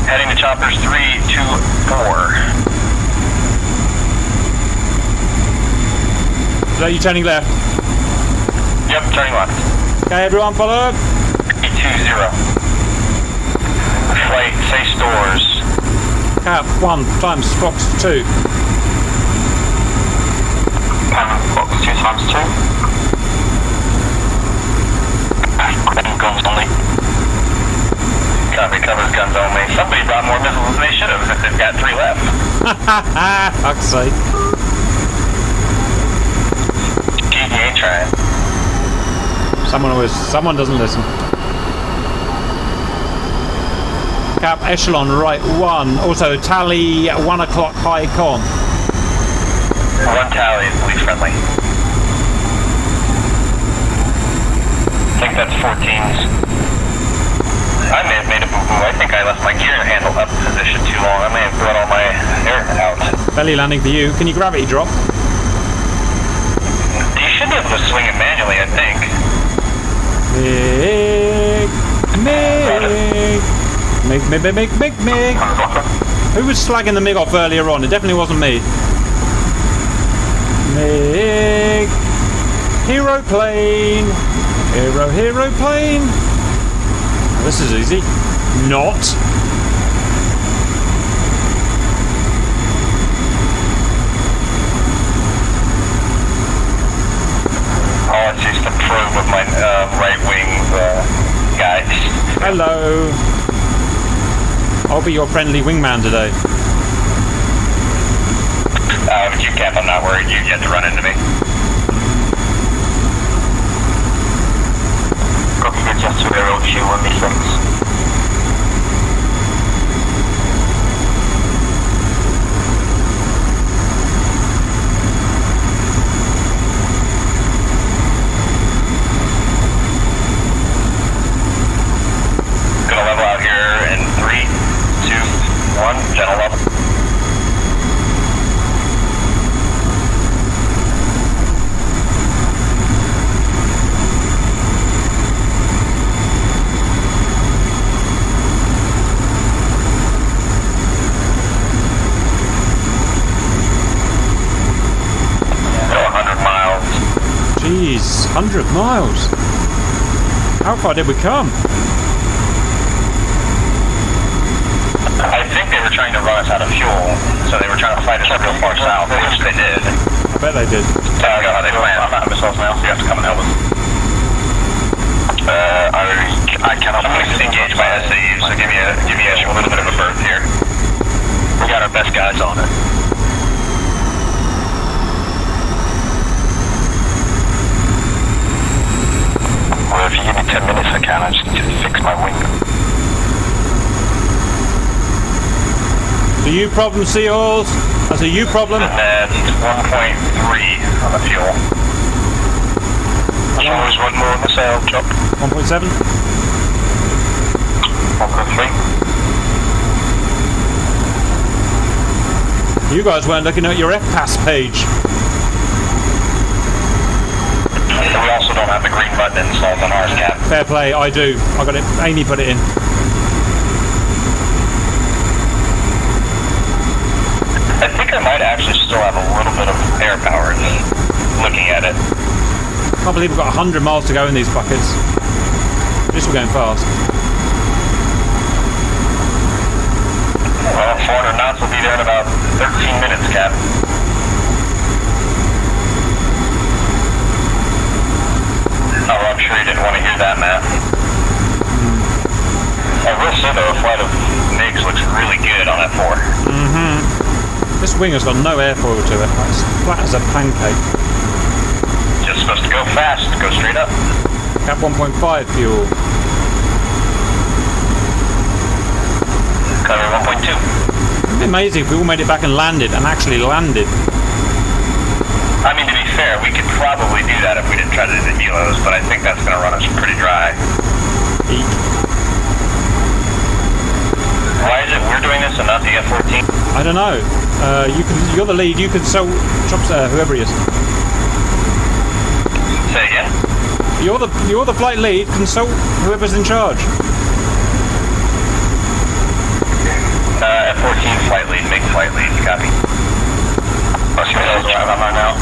Heading to choppers 3, 2, 4. Is that you turning left? Yep, turning left. Okay, everyone, follow. 3, 2, 0. Flight, say stores. Cap 1 times Fox 2. Fox 2 times 2. Guns only. Copy, covers guns only. Somebody brought more missiles than they should have if they've got 3 left. Fuck's sake. GG ain't trying. Someone doesn't listen. Cap echelon right 1. Also tally 1 o'clock high con. 1 tally is police friendly. I think that's 14s. I may have made a boo-boo. I think I left my gear handle up position too long. I may have brought all my air out. Belly landing for you. Can you gravity drop? You should be able to swing it manually, I think. Mig. Who was slagging the MiG off earlier on? It definitely wasn't me. Mig. Hero plane. Hero plane. Oh, this is easy. Not. Oh, it's just the probe of my right wing guy. Hello. I'll be your friendly wingman today. But you Cap, I'm not worried. You've yet to run into me. Copy, good, just to rear out fuel on these things. Gonna level out here in 3, 2, 1, gentle level. Jeez, 100 miles. How far did we come? I think they were trying to run us out of fuel, so they were trying to fight us real far south, which they did. I bet they did. I know how they plan on missiles now, so you have to come and help us. I cannot engage my SAU, so give me a little bit of a berth here. We got our best guys on it. Well, if you give me 10 minutes, I can. I just need to fix my wing. The U problem, Seahawks. That's a U problem. And 1.3 on the fuel. There's always one more on the sail, chop. 1.7. 1.3. You guys weren't looking at your FPAS page. We also don't have the green button installed on ours, Cap. Fair play, I do. I got it. Amy put it in. I think I might actually still have a little bit of air power looking at it. Can't believe we've got 100 miles to go in these buckets. At least we're going fast. Well, 400 knots will be there in about 13 minutes, Cap. Oh, I'm sure you didn't want to hear that, Matt. I will say, though, a flight of MiGs looks really good on F4. This wing has got no airfoil to it. It's flat as a pancake. Just supposed to go fast, go straight up. Cap 1.5 fuel. cover 1.2. It'd be amazing if we all made it back and landed, and actually landed. I mean, to be fair, we could probably do that if we didn't try to do the helos, but I think that's going to run us pretty dry. Eek. Why is it we're doing this and not the F-14? I don't know. You're the lead. You can sell chops whoever he is. Say again? You're the flight lead. Consult whoever's in charge. F-14 flight lead, make flight lead, copy. I'm now.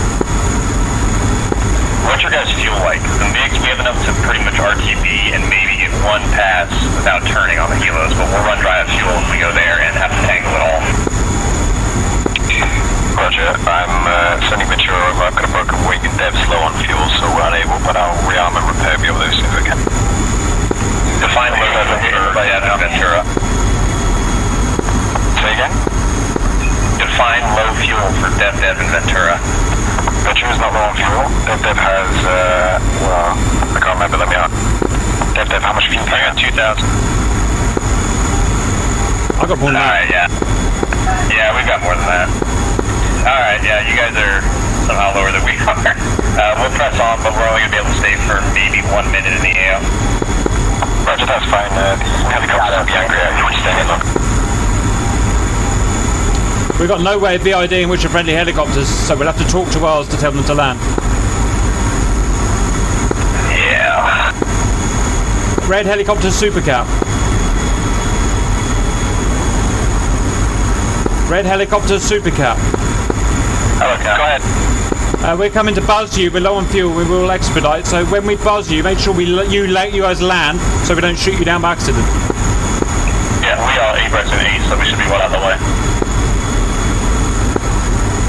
What's your guys' fuel like? The MiGs, we have enough to pretty much RTB and maybe get one pass without turning on the helos, but we'll run dry of fuel if we go there and have to tangle it all. Roger, I'm sending Ventura over. I've got a broken wing and Dev's low on fuel, so we're unable, but I'll rearm and repair me over there as soon as I can. Define low Ventura. Say again? Define low fuel for Dev and Ventura. Ventura's not low on fuel. Dev has, well, I can't remember, let me out. Dev, how much fuel? I got 2,000. I got more than that. Alright, yeah. Yeah, we got more than that. Alright, yeah, you guys are somehow lower than we are. We'll press on, but we're only going to be able to stay for maybe 1 minute in the AO. Roger, that's fine. Helicopters will be angry at you. We're staying in look. We've got no way of VIDing which are friendly helicopters, so we'll have to talk to ours to tell them to land. Yeah. Red helicopter super cap. Red helicopter super cap. Okay. Go ahead. We're coming to buzz you. We're low on fuel. We will expedite. So when we buzz you, make sure you guys land, so we don't shoot you down by accident. Yeah, we are egress in east, so we should be well out of the way.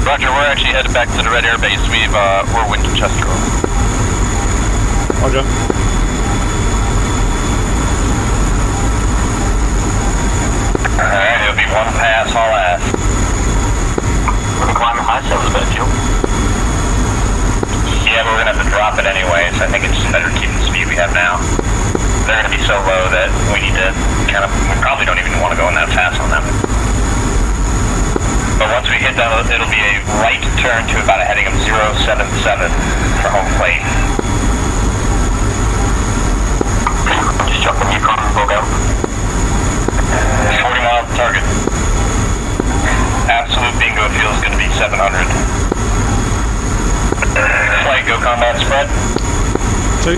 Roger, we're actually headed back to the Red Air Base. We're Winchester. Roger. Alright, it'll be one pass, all ass. We're gonna climb the high, so it's a bit of fuel. Yeah, but we're gonna have to drop it anyway, so I think it's better to keep the speed we have now. They're gonna be so low that we need to we probably don't even want to go in that fast on them. But once we hit them, it'll be a right turn to about a heading of 077 for home plate. Just drop the Yukon and we'll go. 40 miles target. Absolute bingo fuel is going to be 700. Flight, go combat spread. 2.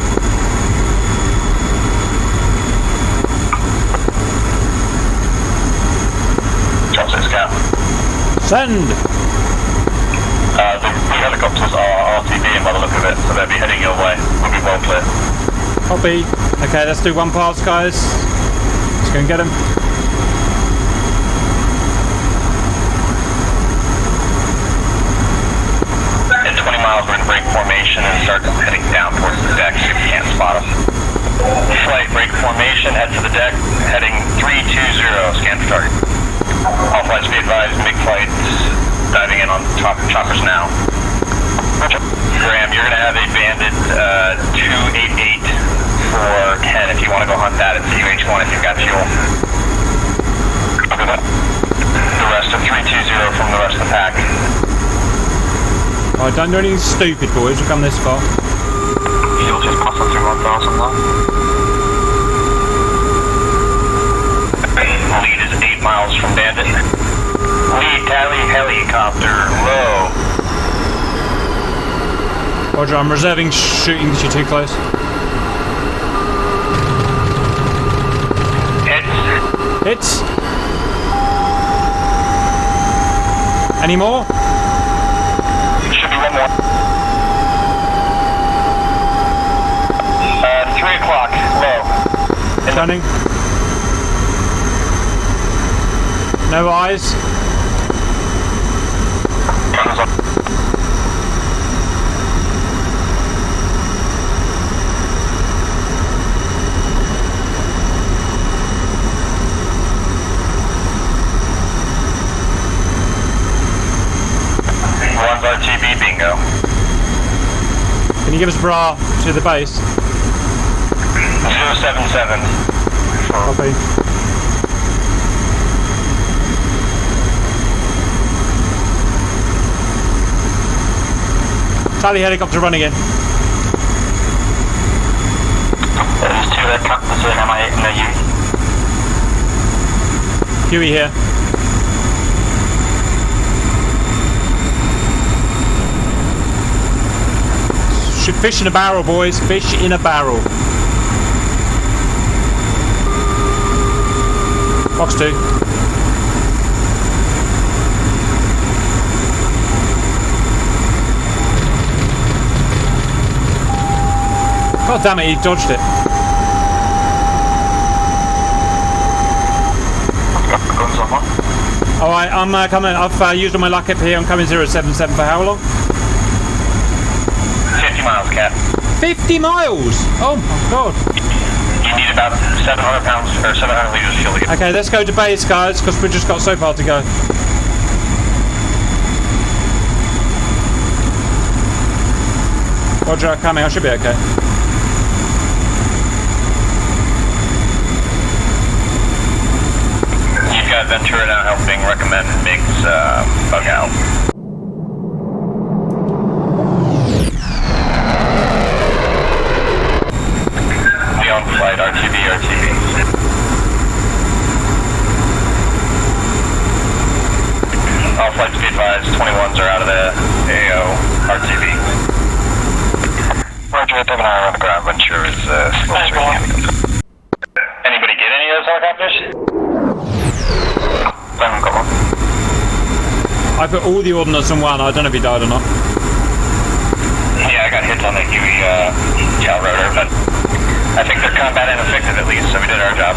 Drop 6 cap. Send! The helicopters are RTB by the look of it, so they'll be heading your way. We'll be well clear. Copy. Okay, let's do one pass, guys. Let's go and get him. In 20 miles, we're going to break formation and start heading down towards the deck, see if we can't spot us. Flight, break formation, head for the deck, heading 320, scan for target. All flights be advised, MiG flights diving in on choppers now. Graham, you're going to have a banded 288 for 10 if you want to go hunt that at CUH1 if you've got fuel. The rest of 320 from the rest of the pack. Alright, don't do anything stupid, boys. We've come this far. Fuel just passed on through 1,000 now. Lead is 8 miles from Bandit. Lead tally helicopter low. Roger, I'm reserving shooting because you're too close. Hits. Any more? Should be one more. 3 o'clock, low. Turning. No eyes. One's RTB, bingo. Can you give us a bra to the base? 077. Copy. Sally helicopter running in. There's 2 helicopters in MI8 and the U. Huey here. Fish in a barrel, boys. Fish in a barrel. Box 2. God damn it, he dodged it. Alright, I'm coming. I've used all my luck up here. I'm coming 077 for how long? 50 miles, Cap. 50 miles! Oh my god. You need about 700 pounds or 700 liters of fuel to get. Okay, let's go to base, guys, because we've just got so far to go. Roger, coming. I should be okay. You've got Ventura now helping recommend Mig's bug out. Leon flight, RTB, RTB. All flights be advised, 21s are out of the AO, RTB. Roger, Devin and I are on the ground, Ventura is still helicopter. Anybody get any of those helicopters? I put all the ordnance on one. I don't know if he died or not. Yeah, I got hits on the Huey tail rotor, but I think they're combat ineffective at least, so we did our job.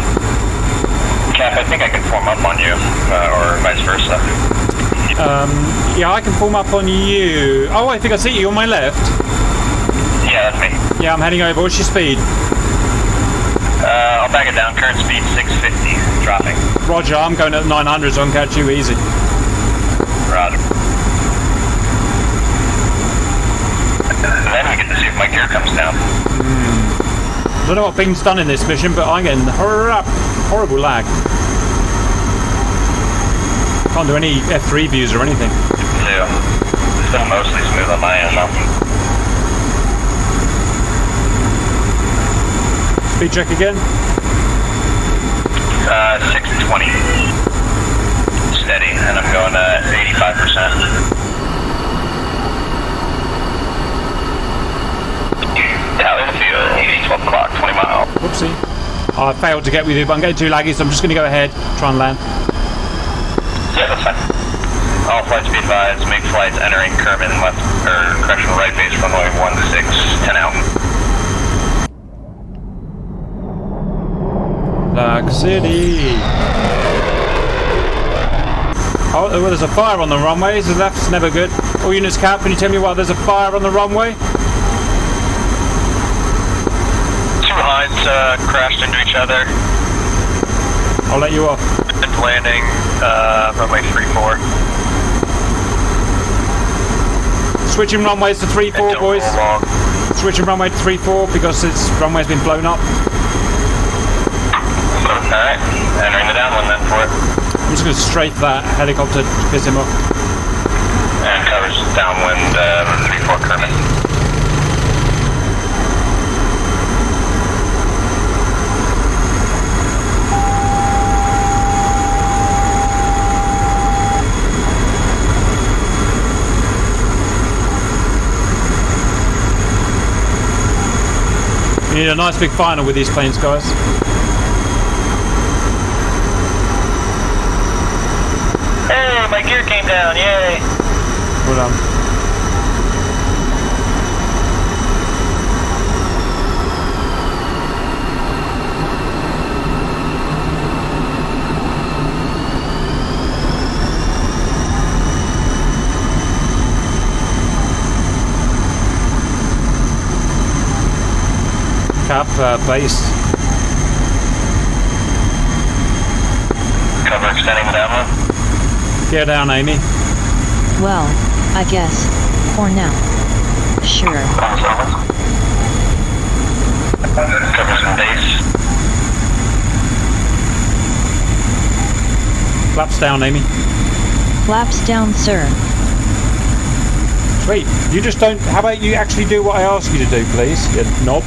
Cap, I think I can form up on you, or vice versa. Yeah, I can form up on you. Oh, I think I see you on my left. Yeah, that's me. Yeah, I'm heading over. What's your speed? I'll back it down. Current speed 650, dropping. Roger, I'm going at 900, so I can catch you easy. Roger. Then we get to see if my gear comes down. I don't know what Bing's done in this mission, but I'm getting horrible lag. Can't do any F3 views or anything. Yeah. It's been mostly smooth on my end though. Speed check again. 620. Steady, and I'm going 85%. Tally the field, 12 o'clock, 20 miles. Whoopsie. I failed to get with you, but I'm getting too laggy, so I'm just going to go ahead, try and land. Yeah, that's fine. All flights be advised, make flights entering Kerman left, or correctional right base runway 16, 10 out. Black City. Oh, well, there's a fire on the runway. So that's never good. All units, Cap, can you tell me why there's a fire on the runway? 2 hides crashed into each other. I'll let you off. And landing runway 34. Switching runways to 3-4, boys. Switching runway to 3-4 because its runway's been blown up. Alright, entering the downwind then for it. I'm just going to strafe that helicopter to piss him off. And covers downwind 34 Kerman. We need a nice big final with these planes, guys. Hey, my gear came down, yay! Well done. Cap, base. Cover extending the downwind. Gear down, Amy. Well, I guess. For now. Sure. Cover some base. Flaps down, Amy. Flaps down, sir. Sweet. You just don't... How about you actually do what I ask you to do, please? You knob.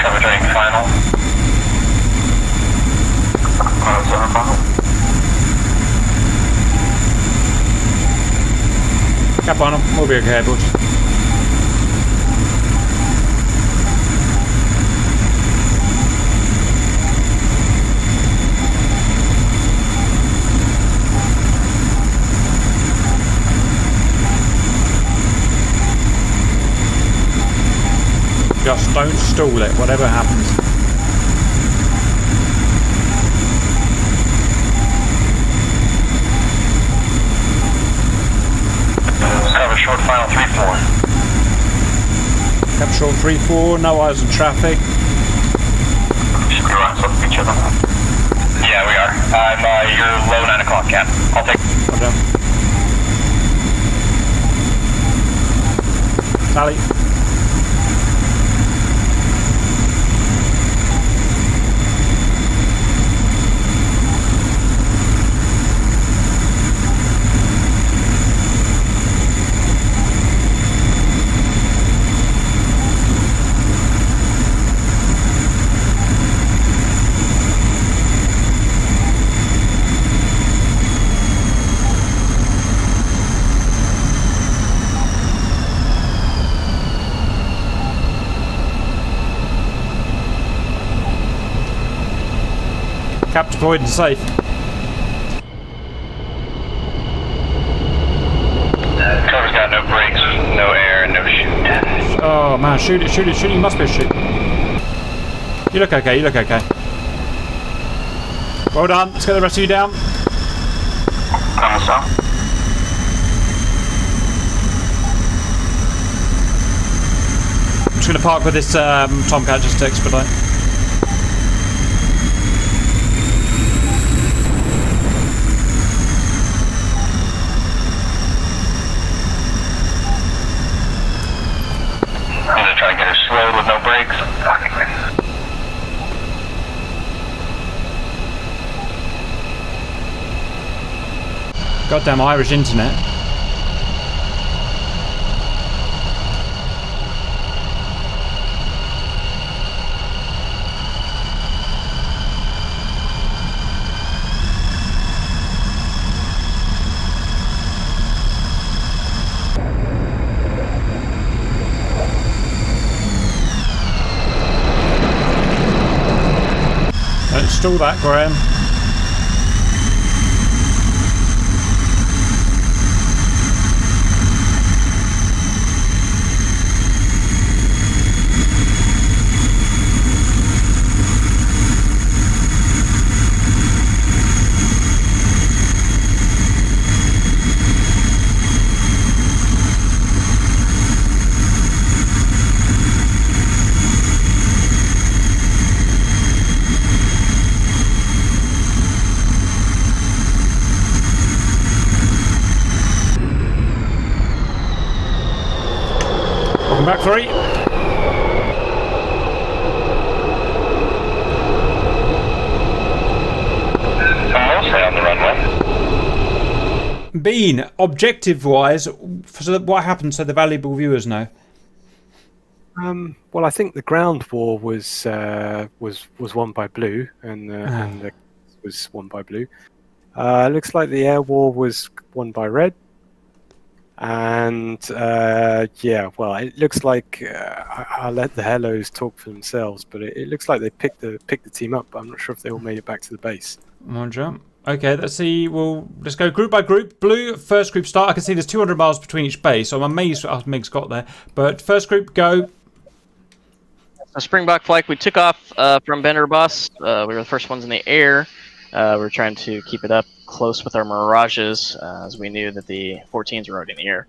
Cover train final. Center final. Cap on them. We'll be okay, boys. Just don't stall it, whatever happens. Cover short final 3-4. Cap short 3-4, no eyes on traffic. Should be right off each other. Yeah, we are. You're low 9 o'clock, Cap. I'll take. Okay. Sally. Cap deployed and safe. Cover's got no brakes, no air, and no shoot. Oh man, shoot it, shoot it, shoot it. You must be a shoot. You look okay, you look okay. Well done. Let's get the rest of you down. Coming south. I'm just going to park with this Tomcat just to expedite. I'm gonna try to get her slowed with no brakes. Goddamn Irish internet. Don't stall that, Graham. Back 3. Mostly on the runway. Bean, objective-wise, so that what happened so the valuable viewers know? Well, I think the ground war was won by blue, and the was won by blue. Looks like the air war was won by red. And yeah, well, it looks like I'll let the hellos talk for themselves, but it looks like they picked the team up. But I'm not sure if they all made it back to the base. One jump. Okay, let's see. Well, let's go group by group. Blue, first group start. I can see there's 200 miles between each base, so I'm amazed how Meg's got there. But first group, go. So Springbok flight, we took off from Banderbos. We were the first ones in the air. We were trying to keep it up close with our Mirages, as we knew that the 14s were already in the air.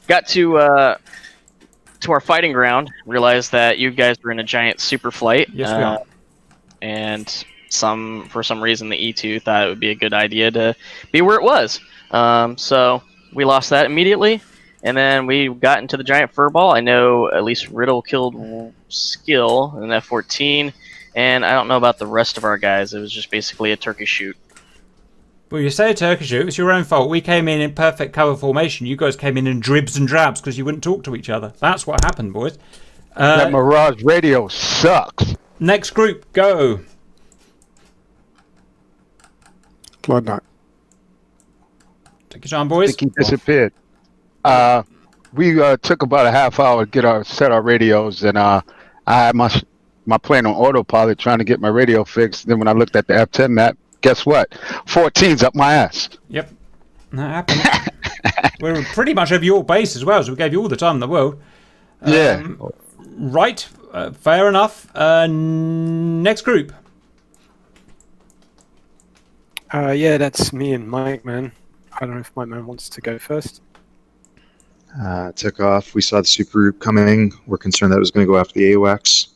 Got to our fighting ground, realized that you guys were in a giant super flight. Yes, we are. And for some reason, the E2 thought it would be a good idea to be where it was. So we lost that immediately. And then we got into the giant furball. I know at least Riddle killed Skill in F-14, and I don't know about the rest of our guys. It was just basically a turkey shoot. Well, you say a turkey shoot. It was your own fault. We came in perfect cover formation. You guys came in dribs and drabs because you wouldn't talk to each other. That's what happened, boys. That Mirage radio sucks. Next group, go. Blood Knot. Take your time, boys. I think he disappeared. We took about a half hour to set our radios, and I had my plane on autopilot trying to get my radio fixed. Then when I looked at the F10 map, guess what? 14's up my ass. Yep, that happened. We're pretty much over your base as well, so we gave you all the time in the world. Yeah. Right, fair enough. Next group. Yeah, that's me and Mike, man. I don't know if Mike Man wants to go first. Took off. We saw the super group coming. We're concerned that it was going to go after the AWACS.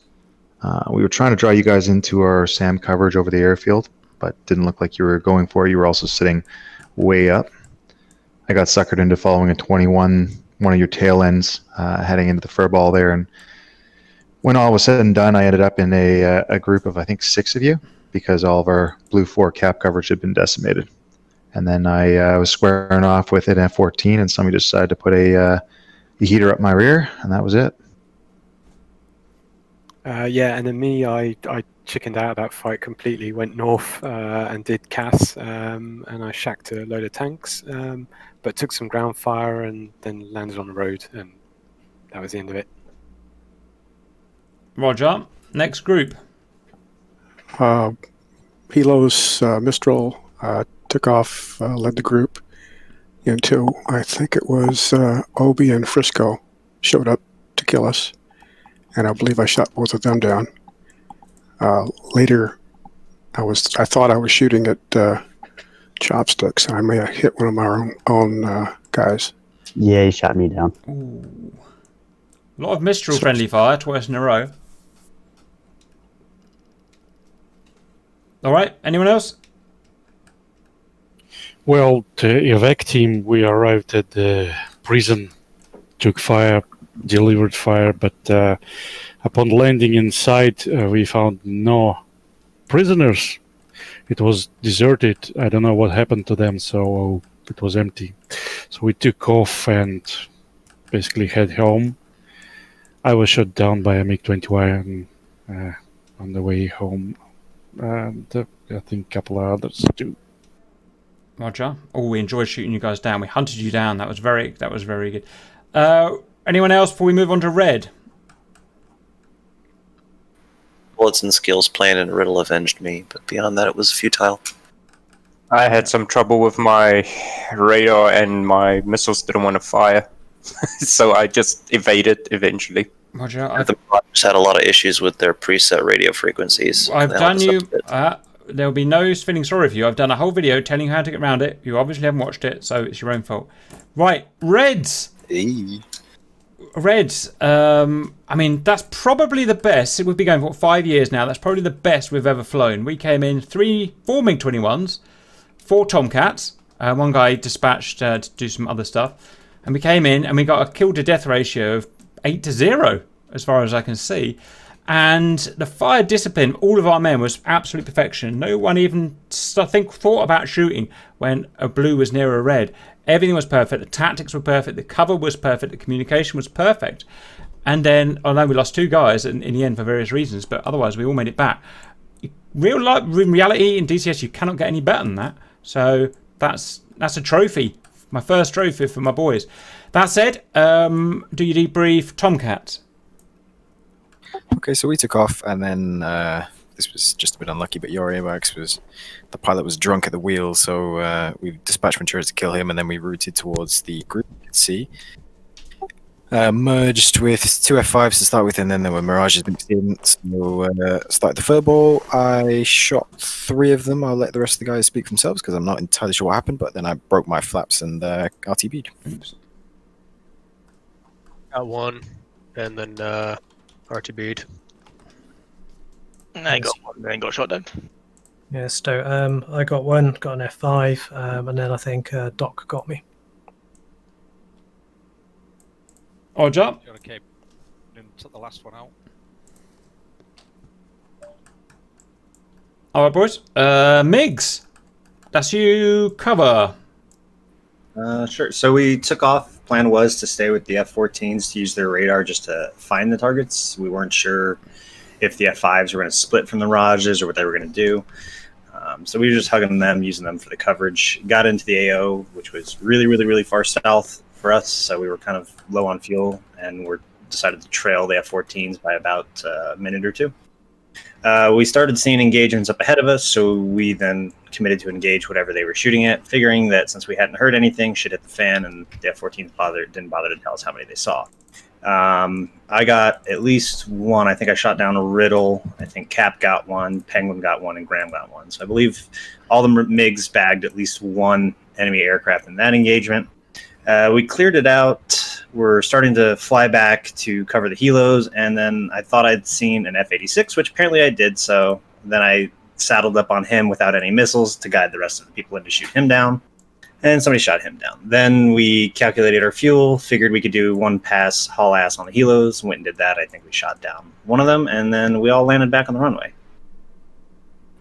We were trying to draw you guys into our SAM coverage over the airfield, but didn't look like you were going for it. You were also sitting way up. I got suckered into following a 21, one of your tail ends, heading into the furball there. And when all was said and done, I ended up in a group of, I think, 6 of you, because all of our Blue 4 cap coverage had been decimated. And then I was squaring off with it at 14, and somebody decided to put a heater up my rear, and that was it. Yeah, and then me, I chickened out of that fight completely, went north and did CAS, and I shacked a load of tanks, but took some ground fire and then landed on the road, and that was the end of it. Roger. Next group. Pilos Mistral took off, led the group until I think it was Obi and Frisco showed up to kill us, and I believe I shot both of them down. Later, I thought I was shooting at chopsticks, and I may have hit one of my own guys. Yeah, he shot me down. Ooh. A lot of Mistral friendly fire twice in a row. All right, anyone else? Well, the evac team, we arrived at the prison, took fire, delivered fire, but upon landing inside, we found no prisoners. It was deserted. I don't know what happened to them, so it was empty. So we took off and basically head home. I was shot down by a MiG-21 on the way home, and I think a couple of others too. Roger. Oh, we enjoyed shooting you guys down. We hunted you down. That was very good. Anyone else before we move on to red? Bullets and skills plan and Riddle avenged me, but beyond that it was futile. I had some trouble with my radar and my missiles didn't want to fire. So I just evaded eventually. Roger. The Rogers had a lot of issues with their preset radio frequencies. I've done you... there'll be no feeling sorry for you. I've done a whole video telling you how to get around it. You obviously haven't watched it, so it's your own fault. Right, Reds. Hey. Reds. I mean, that's probably the best. We've been going for 5 years now. That's probably the best we've ever flown. We came in 4 MiG-21s, 4 Tomcats. One guy dispatched to do some other stuff. And we came in and we got a kill to death ratio of 8-0, as far as I can see. And the fire discipline, all of our men, was absolute perfection. No one even, I think, thought about shooting when a blue was near a red. Everything was perfect. The tactics were perfect. The cover was perfect. The communication was perfect. And then, I know we lost 2 guys in the end for various reasons, but otherwise we all made it back. Real life, in reality, in DCS, you cannot get any better than that. So that's a trophy. My first trophy for my boys. That said, do you debrief Tomcats? Okay, so we took off, and then this was just a bit unlucky, but your AWACS was, the pilot was drunk at the wheel, so we dispatched Ventura to kill him, and then we routed towards the group at sea. Merged with 2 F5s to start with, and then there were Mirages mixed in, so started the furball. I shot 3 of them. I'll let the rest of the guys speak for themselves, because I'm not entirely sure what happened, but then I broke my flaps and RTB'd. Got 1, and then RTB'd. I got 1, then got shot down. Yeah, so I got 1, got an F5, and then I think Doc got me. Roger. Okay, and took the last one out. All right, boys. Migs, that's you cover. Sure. So we took off. Plan was to stay with the F-14s to use their radar just to find the targets. We weren't sure if the F-5s were going to split from the Mirages or what they were going to do. So we were just hugging them, using them for the coverage. Got into the AO, which was really, really, really far south for us. So we were kind of low on fuel, and we decided to trail the F-14s by about a minute or two. We started seeing engagements up ahead of us, so we then committed to engage whatever they were shooting at, figuring that since we hadn't heard anything, shit hit the fan, and the F-14s didn't bother to tell us how many they saw. I got at least one. I think I shot down a Riddle. I think Cap got one, Penguin got one, and Graham got one. So I believe all the MiGs bagged at least one enemy aircraft in that engagement. We cleared it out. We're starting to fly back to cover the helos, and then I thought I'd seen an F-86, which apparently I did. So then I saddled up on him without any missiles to guide the rest of the people in to shoot him down. And somebody shot him down. Then we calculated our fuel, figured we could do one pass haul ass on the helos, went and did that. I think we shot down one of them, and then we all landed back on the runway.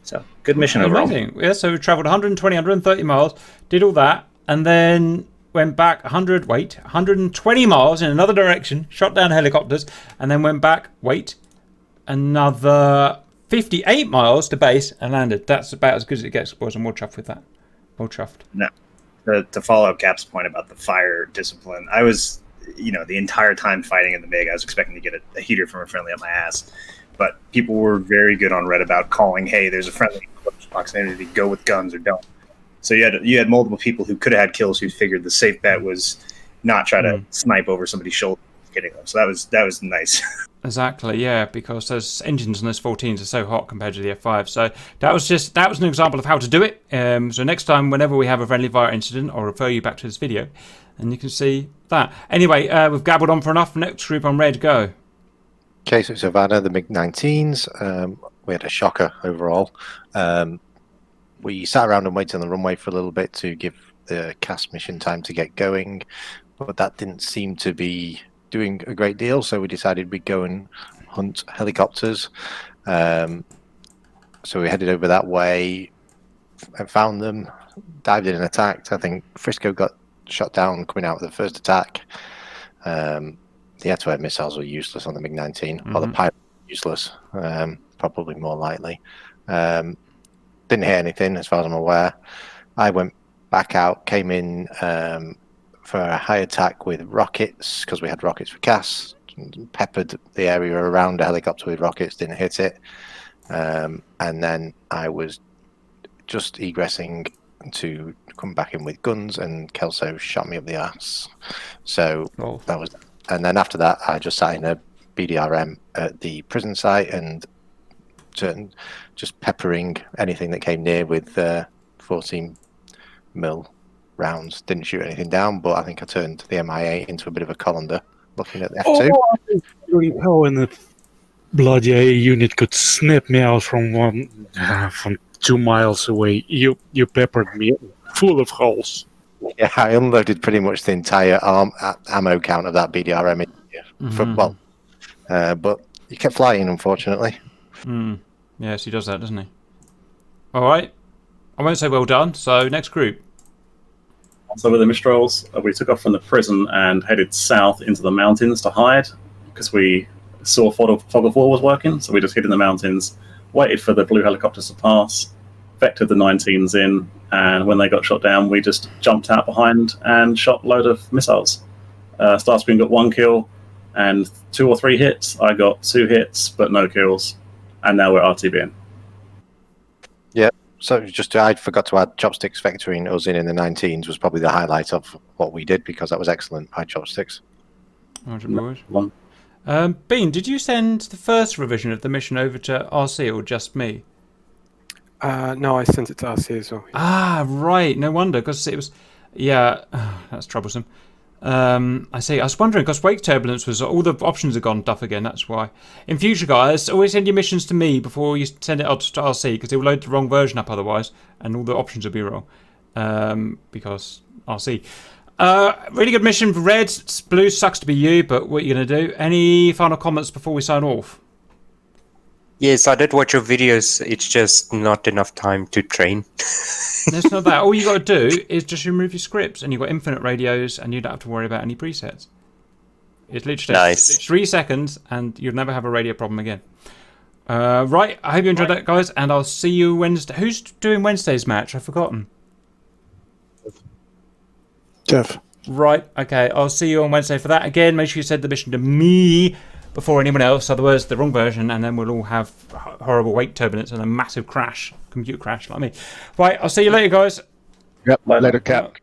So, good mission overall. Amazing. Yeah, so we travelled 120, 130 miles, did all that, and then went back 120 miles in another direction, shot down helicopters, and then went back, another 58 miles to base and landed. That's about as good as it gets, boys. I'm more chuffed with that. More chuffed. No. To follow up Cap's point about the fire discipline, I was, the entire time fighting in the MiG, I was expecting to get a heater from a friendly up my ass. But people were very good on Red about calling, hey, there's a friendly in close proximity, go with guns or don't. So you had multiple people who could have had kills who figured the safe bet was not try to snipe over somebody's shoulder, hitting them. So that was nice. Exactly, yeah, because those engines on those 14s are so hot compared to the F5. So that was an example of how to do it. So next time, whenever we have a friendly fire incident, I'll refer you back to this video, and you can see that. Anyway, we've gabbled on for enough. Next group on red, go. Okay, so Savannah, the MiG-19s, we had a shocker overall. We sat around and waited on the runway for a little bit to give the CAS mission time to get going, but that didn't seem to be doing a great deal, so we decided we'd go and hunt helicopters. So we headed over that way and found them, dived in and attacked. I think Frisco got shot down coming out of the first attack. The air-to-air missiles were useless on the MiG-19, or the pilot useless, probably more likely. Didn't hear anything as far as I'm aware. I went back out, came in for a high attack with rockets, because we had rockets for CAS, peppered the area around a helicopter with rockets, didn't hit it. And then I was just egressing to come back in with guns, and Kelso shot me up the ass. So that was, and then after that, I just sat in a BDRM at the prison site and just peppering anything that came near with 14 mil rounds. Didn't shoot anything down, but I think I turned the MIA into a bit of a colander looking at the F2. Oh, and the bloody A unit could snap me out from 2 miles away. You peppered me full of holes. Yeah, I unloaded pretty much the entire ammo count of that BDRM. But he kept flying, unfortunately. Yes, he does that, doesn't he? All right. I won't say well done. So next group. So with the Mistrals, we took off from the prison and headed south into the mountains to hide because we saw fog of war was working. So we just hid in the mountains, waited for the blue helicopters to pass, vectored the 19s in, and when they got shot down, we just jumped out behind and shot a load of missiles. Starscream got 1 kill and 2 or 3 hits. I got 2 hits but no kills, and now we're RTBing. Yeah. So I forgot to add chopsticks vectoring us in the 19s was probably the highlight of what we did, because that was excellent by chopsticks. Bean, did you send the first revision of the mission over to RC or just me? No, I sent it to RC as well. Ah, right. No wonder, because it was... Yeah, that's troublesome. I see. I was wondering, because wake turbulence was... All the options are gone duff again, that's why. In future, guys, always send your missions to me before you send it out to RC, because it will load the wrong version up otherwise, and all the options will be wrong. Because RC. Really good mission for Red. Blue sucks to be you, but what are you going to do? Any final comments before we sign off? Yes, I did watch your videos. It's just not enough time to train. It's not that. All you got to do is just remove your scripts, and you've got infinite radios, and you don't have to worry about any presets. It's literally Nice. 3 seconds, and you'll never have a radio problem again. Right, I hope you enjoyed that, guys, and I'll see you Wednesday. Who's doing Wednesday's match? I've forgotten. Jeff. Right, okay, I'll see you on Wednesday for that. Again, make sure you send the mission to me before anyone else, otherwise the wrong version, and then we'll all have horrible wake turbulence and a massive crash, computer crash like me. Right, I'll see you later, guys. Yep, later, Cap.